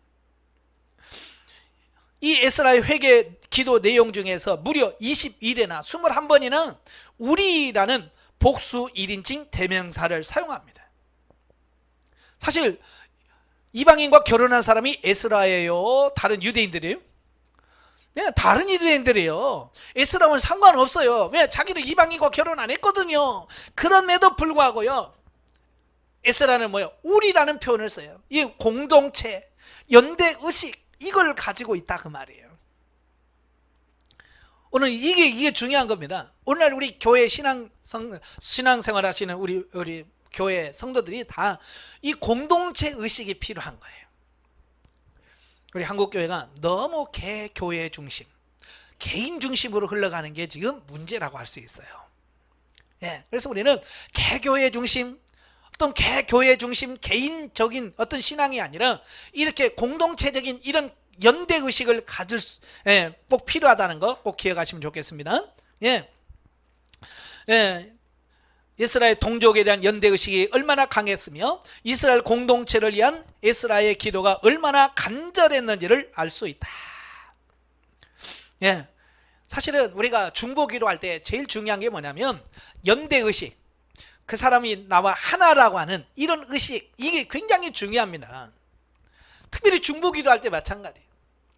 이 에스라의 회개 기도 내용 중에서 무려 21회나 21번이나 우리라는 복수 1인칭 대명사를 사용합니다. 사실 이방인과 결혼한 사람이 에스라예요, 다른 유대인들이에요? 네, 다른 유대인들이에요. 에스라는 상관없어요. 왜? 자기는 이방인과 결혼 안 했거든요. 그럼에도 불구하고요, 에스라는 뭐예요? 우리라는 표현을 써요. 이 공동체, 연대의식, 이걸 가지고 있다 그 말이에요. 오늘 이게 중요한 겁니다. 오늘날 우리 교회 신앙생활 하시는 우리 교회 성도들이 다 이 공동체 의식이 필요한 거예요. 우리 한국교회가 너무 개교회 중심, 개인 중심으로 흘러가는 게 지금 문제라고 할 수 있어요. 예, 그래서 우리는 개교회 중심, 어떤 개교회 중심, 개인적인 어떤 신앙이 아니라 이렇게 공동체적인 이런 연대의식을 가질 꼭 필요하다는 거 꼭 기억하시면 좋겠습니다. 예. 이스라엘 동족에 대한 연대의식이 얼마나 강했으며 이스라엘 공동체를 위한 에스라의 기도가 얼마나 간절했는지를 알 수 있다. 예. 사실은 우리가 중보 기도할 때 제일 중요한 게 뭐냐면 연대의식, 그 사람이 나와 하나라고 하는 이런 의식, 이게 굉장히 중요합니다. 특별히 중보 기도할 때 마찬가지예요.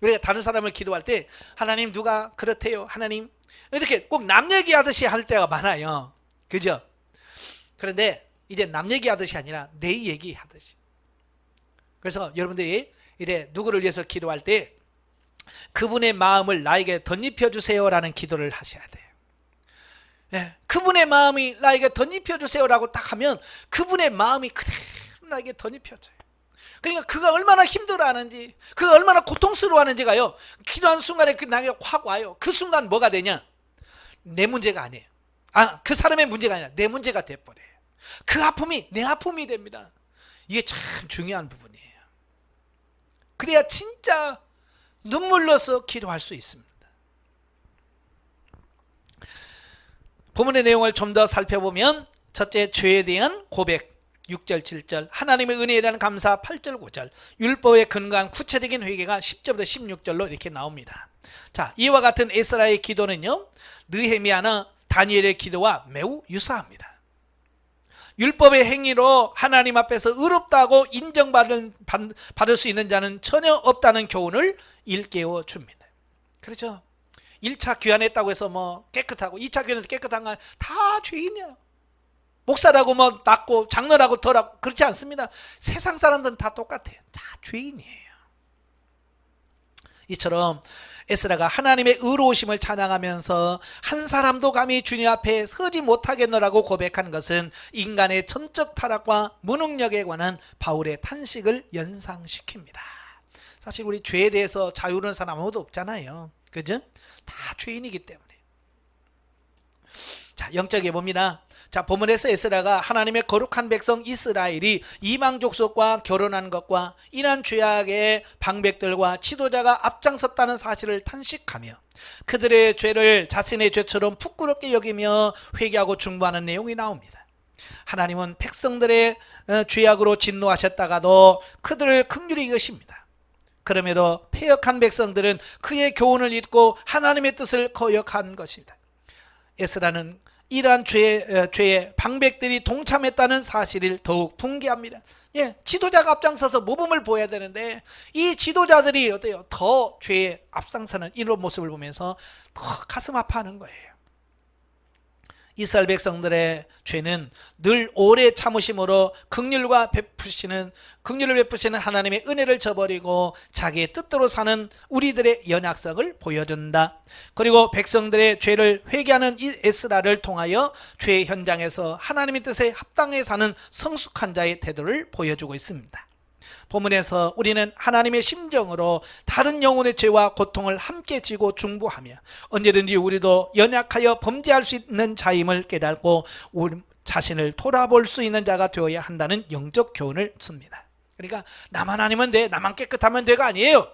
우리가 다른 사람을 기도할 때 하나님 누가 그렇대요, 하나님, 이렇게 꼭 남 얘기하듯이 할 때가 많아요. 그죠? 그런데 이제 남 얘기하듯이 아니라 내 얘기하듯이. 그래서 여러분들이 이래 누구를 위해서 기도할 때 그분의 마음을 나에게 덧입혀 주세요라는 기도를 하셔야 돼요. 예, 그분의 마음이 나에게 덧입혀 주세요라고 딱 하면 그분의 마음이 그대로 나에게 덧입혀져요. 그러니까 그가 얼마나 힘들어하는지, 그가 얼마나 고통스러워하는지가요, 기도한 순간에 나에게 확 와요. 그 순간 뭐가 되냐? 내 문제가 아니에요. 그 사람의 문제가 아니라 내 문제가 돼버려요. 그 아픔이 내 아픔이 됩니다. 이게 참 중요한 부분이에요. 그래야 진짜 눈물로서 기도할 수 있습니다. 본문의 내용을 좀 더 살펴보면 첫째, 죄에 대한 고백 6절 7절, 하나님의 은혜에 대한 감사 8절 9절, 율법에 근거한 구체적인 회개가 10절부터 16절로 이렇게 나옵니다. 자, 이와 같은 에스라의 기도는요, 느헤미야나 다니엘의 기도와 매우 유사합니다. 율법의 행위로 하나님 앞에서 의롭다고 인정받을 수 있는 자는 전혀 없다는 교훈을 일깨워 줍니다. 그렇죠? 1차 귀환했다고 해서 뭐 깨끗하고 2차 귀환해서 깨끗한 건 다 죄인이야. 목사라고 뭐 낫고 장로라고 덜하고 그렇지 않습니다. 세상 사람들은 다 똑같아요. 다 죄인이에요. 이처럼 에스라가 하나님의 의로우심을 찬양하면서 한 사람도 감히 주님 앞에 서지 못하겠노라고 고백한 것은 인간의 전적 타락과 무능력에 관한 바울의 탄식을 연상시킵니다. 사실 우리 죄에 대해서 자유로운 사람 아무도 없잖아요. 그죠? 다 죄인이기 때문에. 자, 영적에 봅니다. 자, 본문에서 에스라가 하나님의 거룩한 백성 이스라엘이 이방 족속과 결혼한 것과 이러한 죄악의 방백들과 지도자가 앞장섰다는 사실을 탄식하며 그들의 죄를 자신의 죄처럼 부끄럽게 여기며 회개하고 중보하는 내용이 나옵니다. 하나님은 백성들의 죄악으로 진노하셨다가도 그들을 긍휼히 여기십니다. 그럼에도 패역한 백성들은 그의 교훈을 잊고 하나님의 뜻을 거역한 것입니다. 에스라는 이러한 죄의 방백들이 동참했다는 사실을 더욱 분개합니다. 예, 지도자가 앞장서서 모범을 보여야 되는데 이 지도자들이 어때요? 더 죄에 앞장서는 이런 모습을 보면서 더 가슴 아파하는 거예요. 이스라엘 백성들의 죄는 늘 오래 참으심으로 긍휼을 베푸시는 하나님의 은혜를 저버리고 자기의 뜻대로 사는 우리들의 연약성을 보여준다. 그리고 백성들의 죄를 회개하는 이 에스라를 통하여 죄 현장에서 하나님의 뜻에 합당해 사는 성숙한 자의 태도를 보여주고 있습니다. 본문에서 우리는 하나님의 심정으로 다른 영혼의 죄와 고통을 함께 지고 중보하며 언제든지 우리도 연약하여 범죄할 수 있는 자임을 깨닫고 우리 자신을 돌아볼 수 있는 자가 되어야 한다는 영적 교훈을 줍니다. 그러니까 나만 아니면 돼, 나만 깨끗하면 돼가 아니에요.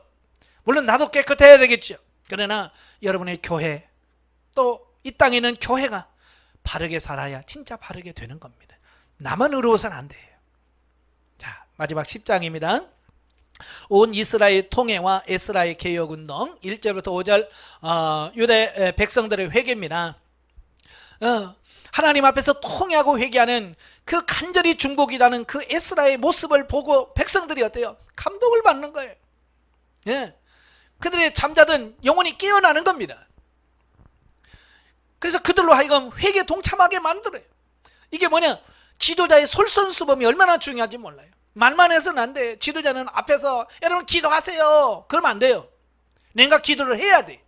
물론 나도 깨끗해야 되겠죠. 그러나 여러분의 교회, 또 이 땅에 있는 교회가 바르게 살아야 진짜 바르게 되는 겁니다. 나만 의로워서는 안 돼요. 자, 마지막 10장입니다. 온 이스라엘 통회와 에스라의 개혁운동 1절부터 5절 유대 백성들의 회개입니다. 하나님 앞에서 통회하고 회개하는 그 간절히 중복이라는 그 에스라의 모습을 보고 백성들이 어때요? 감동을 받는 거예요. 예. 그들의 잠자던 영혼이 깨어나는 겁니다. 그래서 그들로 하여금 회개 동참하게 만들어요. 이게 뭐냐? 지도자의 솔선수범이 얼마나 중요한지 몰라요. 말만 해서는 안 돼. 지도자는 앞에서 여러분 기도하세요, 그러면 안 돼요. 내가 기도를 해야 돼.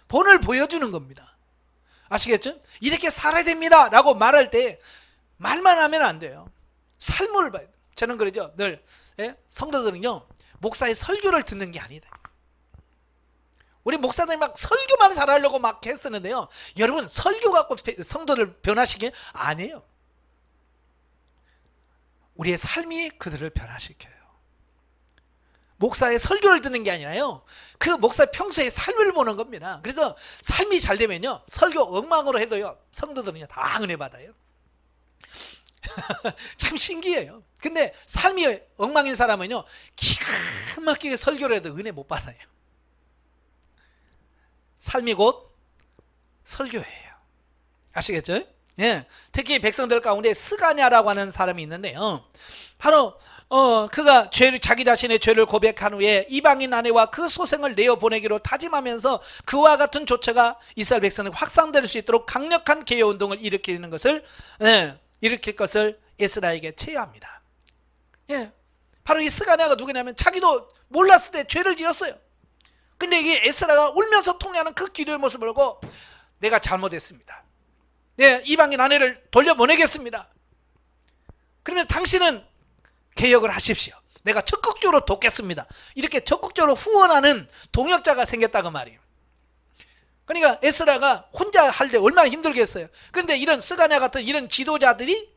본을 보여주는 겁니다. 아시겠죠? 이렇게 살아야 됩니다 라고 말할 때 말만 하면 안 돼요. 삶을 봐야 돼요. 저는 그러죠. 늘 성도들은요, 목사의 설교를 듣는 게 아니다. 우리 목사들이 막 설교만 잘하려고 막 했었는데요, 여러분 설교 갖고 성도를 변화시키는 게 아니에요. 우리의 삶이 그들을 변화시켜요. 목사의 설교를 듣는 게 아니라요, 그 목사의 평소의 삶을 보는 겁니다. 그래서 삶이 잘 되면요, 설교 엉망으로 해도요, 성도들은요 다 은혜 받아요. 참 신기해요. 근데 삶이 엉망인 사람은요, 기가 막히게 설교를 해도 은혜 못 받아요. 삶이 곧 설교예요. 아시겠죠? 예, 특히 백성들 가운데 스가냐라고 하는 사람이 있는데요, 바로 그가 자기 자신의 죄를 고백한 후에 이방인 아내와 그 소생을 내어보내기로 다짐하면서 그와 같은 조처가 이스라엘 백성에 확산될 수 있도록 강력한 개혁운동을 일으킬 것을 에스라에게 제의합니다. 예, 바로 이 스가냐가 누구냐면 자기도 몰랐을 때 죄를 지었어요. 근데 이게 에스라가 울면서 통회하는 그 기도의 모습을 보고 내가 잘못했습니다, 네, 이방인 아내를 돌려보내겠습니다. 그러면 당신은 개혁을 하십시오. 내가 적극적으로 돕겠습니다. 이렇게 적극적으로 후원하는 동역자가 생겼다고 말이에요. 그러니까 에스라가 혼자 할 때 얼마나 힘들겠어요. 그런데 이런 스가냐 같은 이런 지도자들이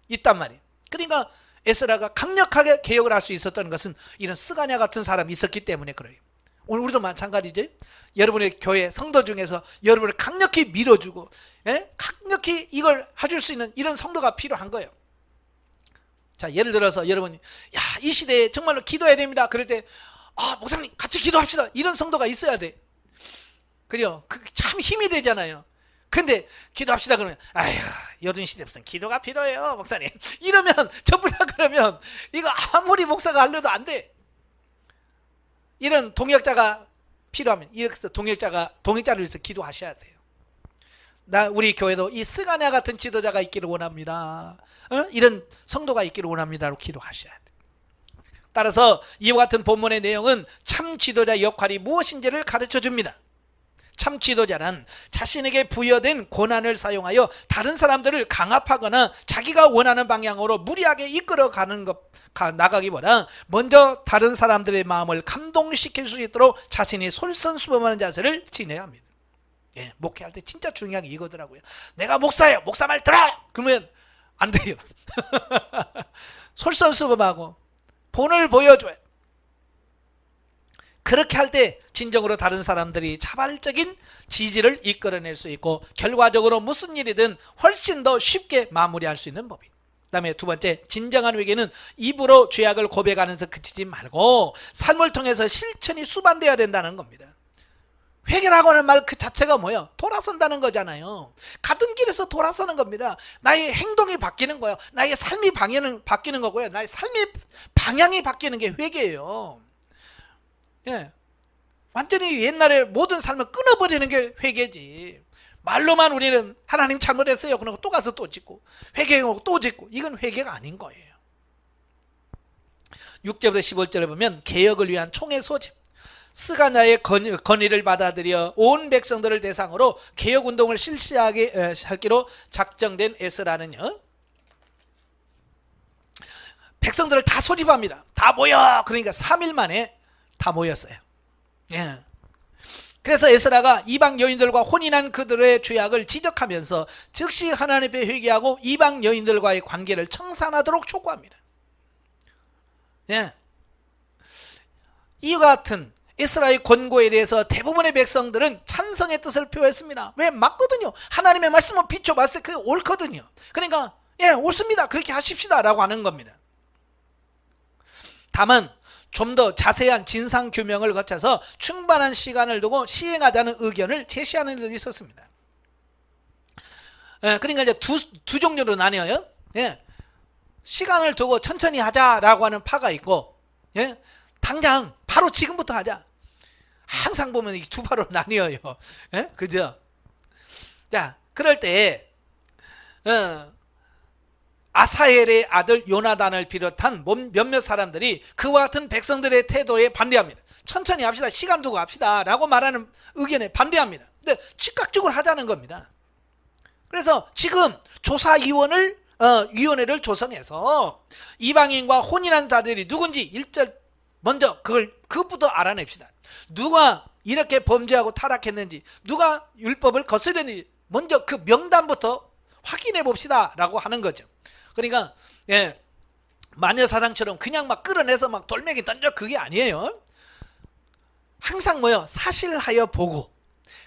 있단 말이에요. 그러니까 에스라가 강력하게 개혁을 할 수 있었던 것은 이런 스가냐 같은 사람이 있었기 때문에 그래요. 오늘 우리도 마찬가지죠. 여러분의 교회 성도 중에서 여러분을 강력히 밀어주고, 강력히 이걸 해줄 수 있는 이런 성도가 필요한 거예요. 자, 예를 들어서 여러분이 이 시대에 정말로 기도해야 됩니다. 그럴 때 목사님 같이 기도합시다, 이런 성도가 있어야 돼. 그죠? 참 힘이 되잖아요. 근데 기도합시다 그러면 요즘 시대 무슨 기도가 필요해요 목사님, 이러면 전부 다 그러면 이거 아무리 목사가 하려도 안 돼. 이런 동역자가 필요하면 이렇게 동역자를 위해서 기도하셔야 돼요. 우리 교회도 이 스가냐 같은 지도자가 있기를 원합니다. 이런 성도가 있기를 원합니다로 기도하셔야 돼요. 따라서 이와 같은 본문의 내용은 참 지도자 역할이 무엇인지를 가르쳐 줍니다. 참 지도자는 자신에게 부여된 고난을 사용하여 다른 사람들을 강압하거나 자기가 원하는 방향으로 무리하게 이끌어가는 나가기보다 먼저 다른 사람들의 마음을 감동시킬 수 있도록 자신이 솔선수범하는 자세를 지내야 합니다. 예, 목회할 때 진짜 중요한 게 이거더라고요. 내가 목사예요, 목사 말 들어! 그러면 안 돼요. 솔선수범하고 본을 보여줘요. 그렇게 할 때 진정으로 다른 사람들이 자발적인 지지를 이끌어낼 수 있고 결과적으로 무슨 일이든 훨씬 더 쉽게 마무리할 수 있는 법입니다. 그 다음에 두 번째, 진정한 회개는 입으로 죄악을 고백하면서 그치지 말고 삶을 통해서 실천이 수반되어야 된다는 겁니다. 회개라고 하는 말 그 자체가 뭐예요? 돌아선다는 거잖아요. 가던 길에서 돌아서는 겁니다. 나의 행동이 바뀌는 거예요. 나의 삶이 바뀌는 거고요. 나의 삶의 방향이 바뀌는 게 회개예요. 예, 완전히 옛날에 모든 삶을 끊어버리는 게 회개지. 말로만 우리는 하나님 잘못했어요 그러고 또 가서 또 짓고 회개하고 또 짓고, 이건 회개가 아닌 거예요. 6절부터 15절에 보면 개혁을 위한 총회 소집, 스가냐의 건의를 받아들여 온 백성들을 대상으로 개혁운동을 실시하게 하기로 작정된 에스라는요, 백성들을 다 소집합니다. 다 모여. 그러니까 3일 만에 다 모였어요. 예. 그래서 에스라가 이방 여인들과 혼인한 그들의 죄악을 지적하면서 즉시 하나님 앞에 회개하고 이방 여인들과의 관계를 청산하도록 촉구합니다. 예. 이와 같은 에스라의 권고에 대해서 대부분의 백성들은 찬성의 뜻을 표했습니다. 왜? 맞거든요. 하나님의 말씀은 비춰봤을 때 그게 옳거든요. 그러니까 예, 옳습니다. 그렇게 하십시다 라고 하는 겁니다. 다만 좀 더 자세한 진상규명을 거쳐서 충분한 시간을 두고 시행하자는 의견을 제시하는 일도 있었습니다. 예, 그러니까 이제 두 종류로 나뉘어요. 예, 시간을 두고 천천히 하자라고 하는 파가 있고, 예, 당장 바로 지금부터 하자. 항상 보면 이 두 파로 나뉘어요. 예, 그죠? 자, 그럴 때 아사헬의 아들 요나단을 비롯한 몇몇 사람들이 그와 같은 백성들의 태도에 반대합니다. 천천히 합시다, 시간 두고 합시다 라고 말하는 의견에 반대합니다. 근데 즉각적으로 하자는 겁니다. 그래서 지금 조사위원회를 조성해서 이방인과 혼인한 자들이 누군지 먼저 그것부터 알아냅시다. 누가 이렇게 범죄하고 타락했는지, 누가 율법을 거스렸는지 먼저 그 명단부터 확인해 봅시다 라고 하는 거죠. 그러니까 예, 마녀사냥처럼 그냥 막 끌어내서 막 돌멩이 던져, 그게 아니에요. 항상 뭐요? 사실하여 보고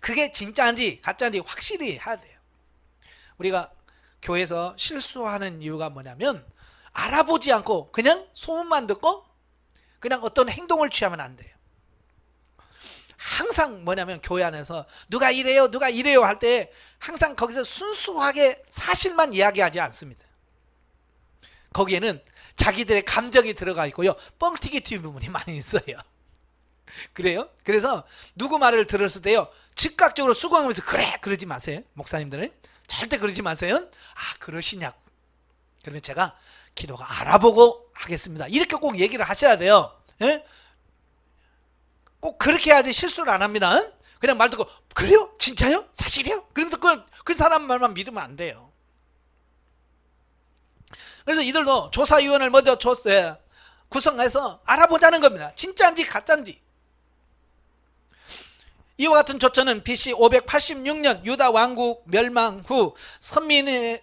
그게 진짜인지 가짜인지 확실히 해야 돼요. 우리가 교회에서 실수하는 이유가 뭐냐면 알아보지 않고 그냥 소문만 듣고 그냥 어떤 행동을 취하면 안 돼요. 항상 뭐냐면 교회 안에서 누가 이래요 누가 이래요 할 때 항상 거기서 순수하게 사실만 이야기하지 않습니다. 거기에는 자기들의 감정이 들어가 있고요, 뻥튀기 튀는 부분이 많이 있어요. 그래요? 그래서 누구 말을 들었을 때요, 즉각적으로 수긍하면서 그래 그러지 마세요. 목사님들은 절대 그러지 마세요. 아, 그러시냐고. 그러면 제가 기도가 알아보고 하겠습니다, 이렇게 꼭 얘기를 하셔야 돼요. 예? 꼭 그렇게 해야지 실수를 안 합니다. 그냥 말 듣고 그래요? 진짜요? 사실이요? 그러면서 그 사람 말만 믿으면 안 돼요. 그래서 이들도 조사위원을 먼저 구성해서 알아보자는 겁니다. 진짜인지 가짜인지. 이와 같은 조처는 BC 586년 유다 왕국 멸망 후 선민의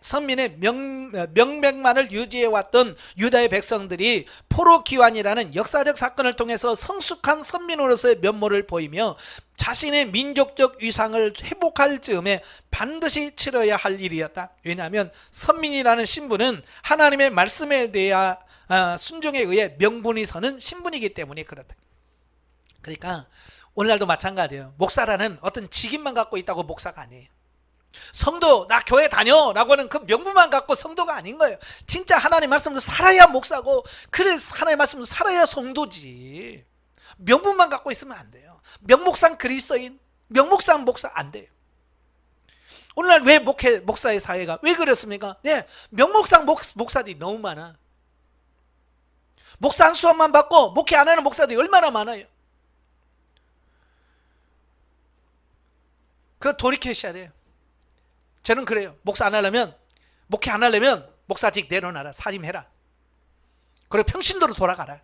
명맥만을 유지해왔던 유다의 백성들이 포로기환이라는 역사적 사건을 통해서 성숙한 선민으로서의 면모를 보이며 자신의 민족적 위상을 회복할 즈음에 반드시 치러야 할 일이었다. 왜냐하면 선민이라는 신분은 하나님의 말씀에 대한 순종에 의해 명분이 서는 신분이기 때문에 그렇다. 그러니까 오늘날도 마찬가지예요. 목사라는 어떤 직임만 갖고 있다고 목사가 아니에요. 성도, 나 교회 다녀 라고 하는 그 명분만 갖고 성도가 아닌 거예요. 진짜 하나님 말씀으로 살아야 목사고, 그래 하나님 말씀으로 살아야 성도지. 명분만 갖고 있으면 안 돼요. 명목상 그리스도인, 명목상 목사 안 돼요. 오늘날 왜 목사의 사회가 왜 그렇습니까? 네, 명목상 목사들이 너무 많아. 목사 한 수업만 받고 목회 안 하는 목사들이 얼마나 많아요. 그거 돌이켜셔야 돼요. 저는 그래요. 목사 안 하려면, 목회 안 하려면 목사직 내려놔라. 사임해라. 그리고 평신도로 돌아가라.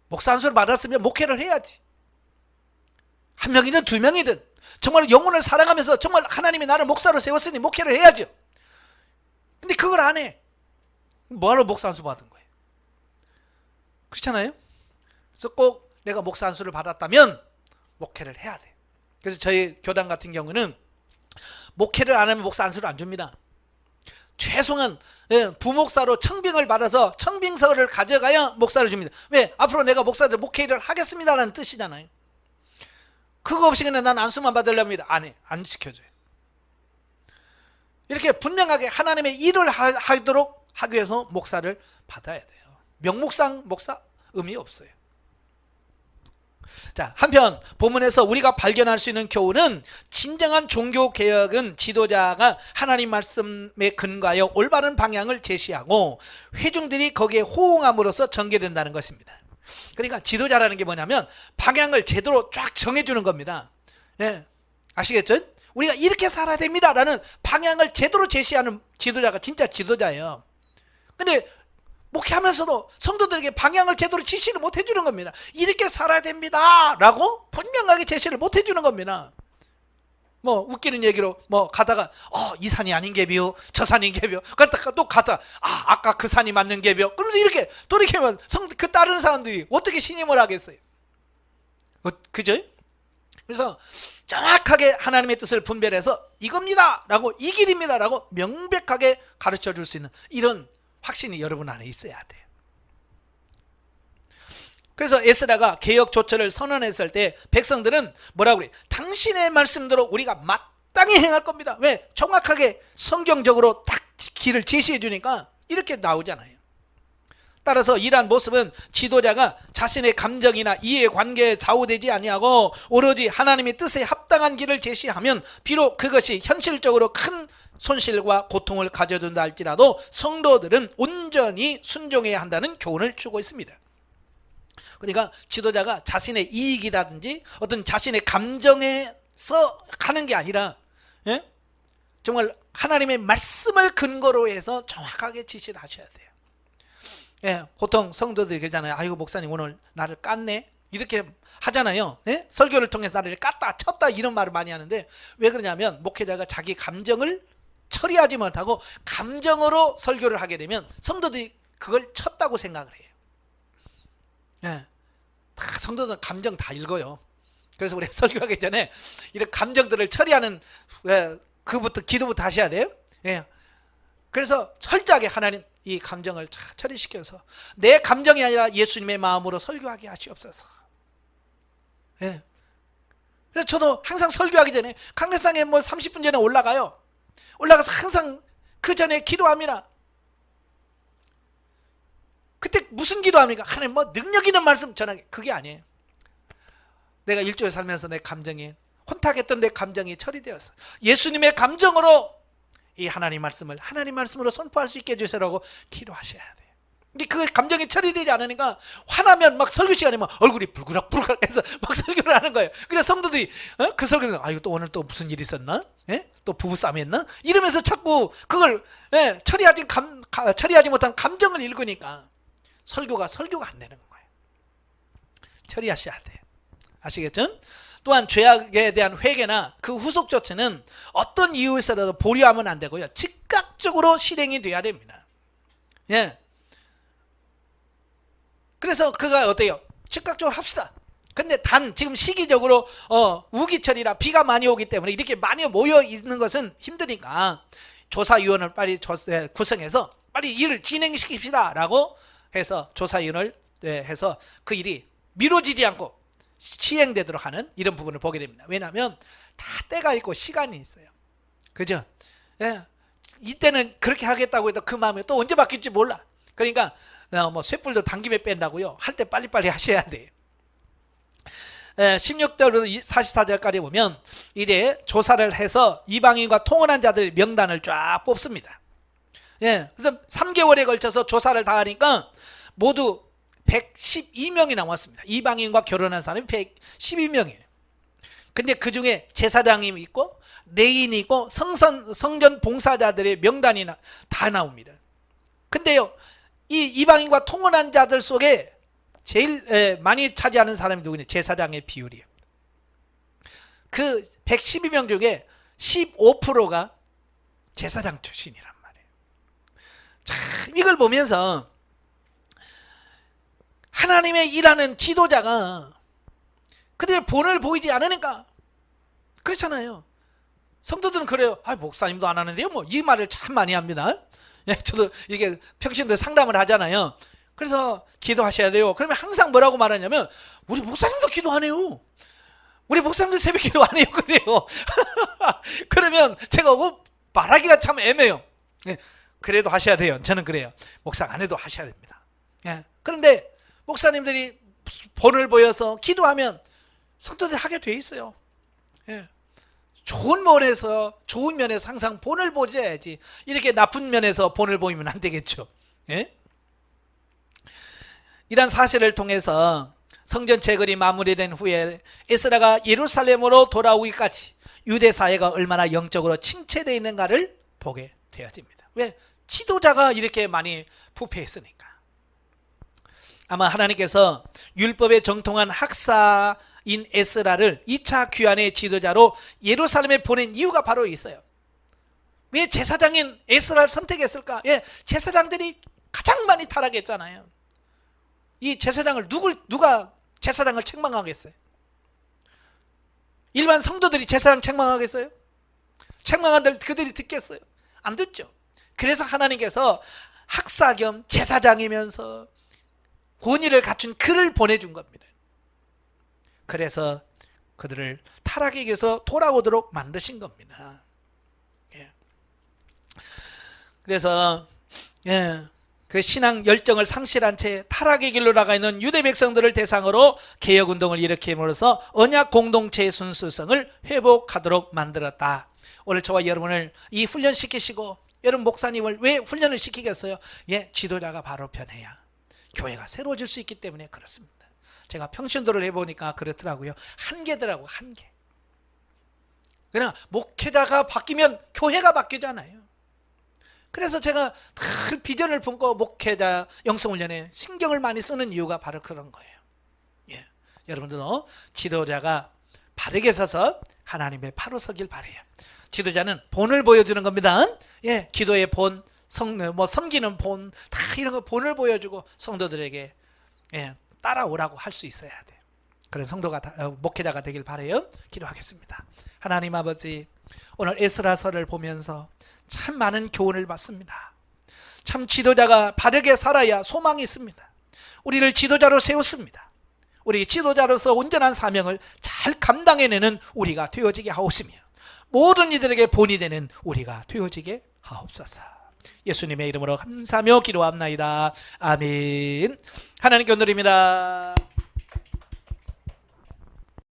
목사 한 수를 받았으면 목회를 해야지. 한 명이든 두 명이든 정말 영혼을 사랑하면서 정말 하나님이 나를 목사로 세웠으니 목회를 해야죠. 근데 그걸 안 해. 뭐하러 목사 한 수 받은 거예요? 그렇잖아요? 그래서 꼭 내가 목사 한 수를 받았다면 목회를 해야 돼. 그래서 저희 교단 같은 경우는 목회를 안 하면 목사 안수를 안 줍니다. 최소한 부목사로 청빙을 받아서 청빙서를 가져가야 목사를 줍니다. 왜? 앞으로 내가 목사들 목회를 하겠습니다라는 뜻이잖아요. 그거 없이 그냥 난 안수만 받으려면 안 해. 안 시켜줘요. 이렇게 분명하게 하나님의 일을 하도록 하기 위해서 목사를 받아야 돼요. 명목상 목사 의미 없어요. 자, 한편 본문에서 우리가 발견할 수 있는 교훈은 진정한 종교 개혁은 지도자가 하나님 말씀에 근거하여 올바른 방향을 제시하고 회중들이 거기에 호응함으로써 전개된다는 것입니다. 그러니까 지도자라는 게 뭐냐면 방향을 제대로 쫙 정해주는 겁니다. 예, 아시겠죠? 우리가 이렇게 살아야 됩니다라는 방향을 제대로 제시하는 지도자가 진짜 지도자예요. 근데 목회하면서도 성도들에게 방향을 제대로 지시를 못 해주는 겁니다. 이렇게 살아야 됩니다 라고 분명하게 제시를 못 해주는 겁니다. 뭐 웃기는 얘기로 뭐 가다가 이 산이 아닌 게비요, 저 산이 게비요, 그러다가 또 가다가 아까 그 산이 맞는 게비요, 그러면서 이렇게 돌이키면 그 따르는 사람들이 어떻게 신임을 하겠어요? 그죠? 그래서 정확하게 하나님의 뜻을 분별해서 이겁니다 라고, 이 길입니다 라고 명백하게 가르쳐 줄 수 있는 이런 확신이 여러분 안에 있어야 돼요. 그래서 에스라가 개혁 조처를 선언했을 때 백성들은 뭐라고 그래요? 당신의 말씀대로 우리가 마땅히 행할 겁니다. 왜? 정확하게 성경적으로 딱 길을 제시해 주니까 이렇게 나오잖아요. 따라서 이러한 모습은 지도자가 자신의 감정이나 이해관계에 좌우되지 아니하고 오로지 하나님의 뜻에 합당한 길을 제시하면 비록 그것이 현실적으로 큰 손실과 고통을 가져준다 할지라도 성도들은 온전히 순종해야 한다는 교훈을 주고 있습니다. 그러니까 지도자가 자신의 이익이라든지 어떤 자신의 감정에서 하는 게 아니라 정말 하나님의 말씀을 근거로 해서 정확하게 지시를 하셔야 돼요. 보통 성도들이 그러잖아요. 아이고 목사님 오늘 나를 깠네 이렇게 하잖아요. 설교를 통해서 나를 깠다 쳤다 이런 말을 많이 하는데 왜 그러냐면 목회자가 자기 감정을 처리하지 못하고 감정으로 설교를 하게 되면 성도들이 그걸 쳤다고 생각을 해요. 다 성도들은 감정 다 읽어요. 그래서 우리 설교하기 전에 이런 감정들을 처리하는 그부터 기도부터 하셔야 돼요. 그래서 철저하게 하나님 이 감정을 처리시켜서 내 감정이 아니라 예수님의 마음으로 설교하게 하시옵소서. 그래서 저도 항상 설교하기 전에 강대상에 뭐 30분 전에 올라가서 항상 그 전에 기도합니다. 그때 무슨 기도합니까? 하나님 뭐 능력 있는 말씀 전하게. 그게 아니에요. 내가 일주일 살면서 내 감정이 혼탁했던 내 감정이 처리되었어. 예수님의 감정으로 이 하나님 말씀으로 선포할 수 있게 해주세요라고 기도하셔야 돼요. 근데 그 감정이 처리되지 않으니까 화나면 막 설교 시간에 막 얼굴이 불그락 해서 막 설교를 하는 거예요. 그래서 성도들이 그 설교는 이거 또 오늘 또 무슨 일이 있었나? 또 부부싸움 했나? 이러면서 자꾸 그걸 처리하지 못한 감정을 읽으니까 설교가 안 되는 거예요. 처리하셔야 돼요. 아시겠죠? 또한 죄악에 대한 회개나 그 후속 조치는 어떤 이유에서라도 보류하면 안 되고요. 즉각적으로 실행이 돼야 됩니다. 그래서 그가 어때요? 즉각적으로 합시다. 근데 단 지금 시기적으로 우기철이라 비가 많이 오기 때문에 이렇게 많이 모여 있는 것은 힘드니까 조사위원을 빨리 구성해서 빨리 일을 진행시킵시다 라고 해서 조사위원을 해서 그 일이 미뤄지지 않고 시행되도록 하는 이런 부분을 보게 됩니다. 왜냐하면 다 때가 있고 시간이 있어요. 그죠? 이때는 그렇게 하겠다고 해도 그 마음이 또 언제 바뀔지 몰라. 그러니까 뭐 쇳불도 당김에 뺀다고요. 할 때 빨리빨리 하셔야 돼요. 16절부터 44절까지 보면 이제 조사를 해서 이방인과 통혼한 자들 명단을 쫙 뽑습니다. 그래서 3개월에 걸쳐서 조사를 다 하니까 모두 112명이 나왔습니다. 이방인과 결혼한 사람이 112명이에요. 근데 그 중에 제사장이 있고 레인이 있고 성전 봉사자들의 명단이 다 나옵니다. 근데요, 이 이방인과 통혼한 자들 속에 제일 많이 차지하는 사람이 누구냐? 제사장의 비율이에요. 그 112명 중에 15%가 제사장 출신이란 말이에요. 참 이걸 보면서 하나님의 일하는 지도자가 그들의 본을 보이지 않으니까 그렇잖아요. 성도들은 그래요. 목사님도 안 하는데요. 뭐 이 말을 참 많이 합니다. 저도 이게 평신도 상담을 하잖아요. 그래서 기도하셔야 돼요. 그러면 항상 뭐라고 말하냐면 우리 목사님도 기도 안 해요. 우리 목사님도 새벽 기도 안 해요. 그래요. 그러면 제가 말하기가 참 애매해요. 그래도 하셔야 돼요. 저는 그래요. 목사 안 해도 하셔야 됩니다. 그런데 목사님들이 본을 보여서 기도하면 성도들이 하게 돼 있어요. 예. 좋은 면에서 항상 본을 보셔야지 이렇게 나쁜 면에서 본을 보이면 안 되겠죠. 예? 이런 사실을 통해서 성전 재건이 마무리된 후에 에스라가 예루살렘으로 돌아오기까지 유대 사회가 얼마나 영적으로 침체되어 있는가를 보게 되어집니다. 왜? 지도자가 이렇게 많이 부패했으니까. 아마 하나님께서 율법에 정통한 학사인 에스라를 2차 귀환의 지도자로 예루살렘에 보낸 이유가 바로 있어요. 왜 제사장인 에스라를 선택했을까? 예, 제사장들이 가장 많이 타락했잖아요. 이 제사장을 누가 제사장을 책망하겠어요? 일반 성도들이 제사장 책망하겠어요? 책망한들 그들이 듣겠어요? 안 듣죠. 그래서 하나님께서 학사 겸 제사장이면서 권위를 갖춘 그를 보내준 겁니다. 그래서 그들을 타락의 길에서 돌아오도록 만드신 겁니다. 예. 그래서 그 신앙 열정을 상실한 채 타락의 길로 나가 있는 유대 백성들을 대상으로 개혁운동을 일으킴으로써 언약 공동체의 순수성을 회복하도록 만들었다. 오늘 저와 여러분을 이 훈련시키시고, 여러분 목사님을 왜 훈련을 시키겠어요? 예, 지도자가 바로 변해야 교회가 새로워질 수 있기 때문에 그렇습니다. 제가 평신도를 해보니까 그렇더라고요. 한계더라고, 한계. 그냥 목회자가 바뀌면 교회가 바뀌잖아요. 그래서 제가 늘 비전을 품고 목회자 영성훈련에 신경을 많이 쓰는 이유가 바로 그런 거예요. 예, 여러분들도 지도자가 바르게 서서 하나님의 바로 서길 바라요. 지도자는 본을 보여주는 겁니다. 예, 기도의 본, 섬기는 본, 다 이런 거 본을 보여주고 성도들에게 따라오라고 할 수 있어야 돼요. 그런 목회자가 되길 바라요. 기도하겠습니다. 하나님 아버지, 오늘 에스라서를 보면서 참 많은 교훈을 받습니다. 참 지도자가 바르게 살아야 소망이 있습니다. 우리를 지도자로 세웠습니다. 우리 지도자로서 온전한 사명을 잘 감당해내는 우리가 되어지게 하옵시며, 모든 이들에게 본이 되는 우리가 되어지게 하옵소서. 예수님의 이름으로 감사하며 기도합나이다. 아멘. 하나님께 온누립니다.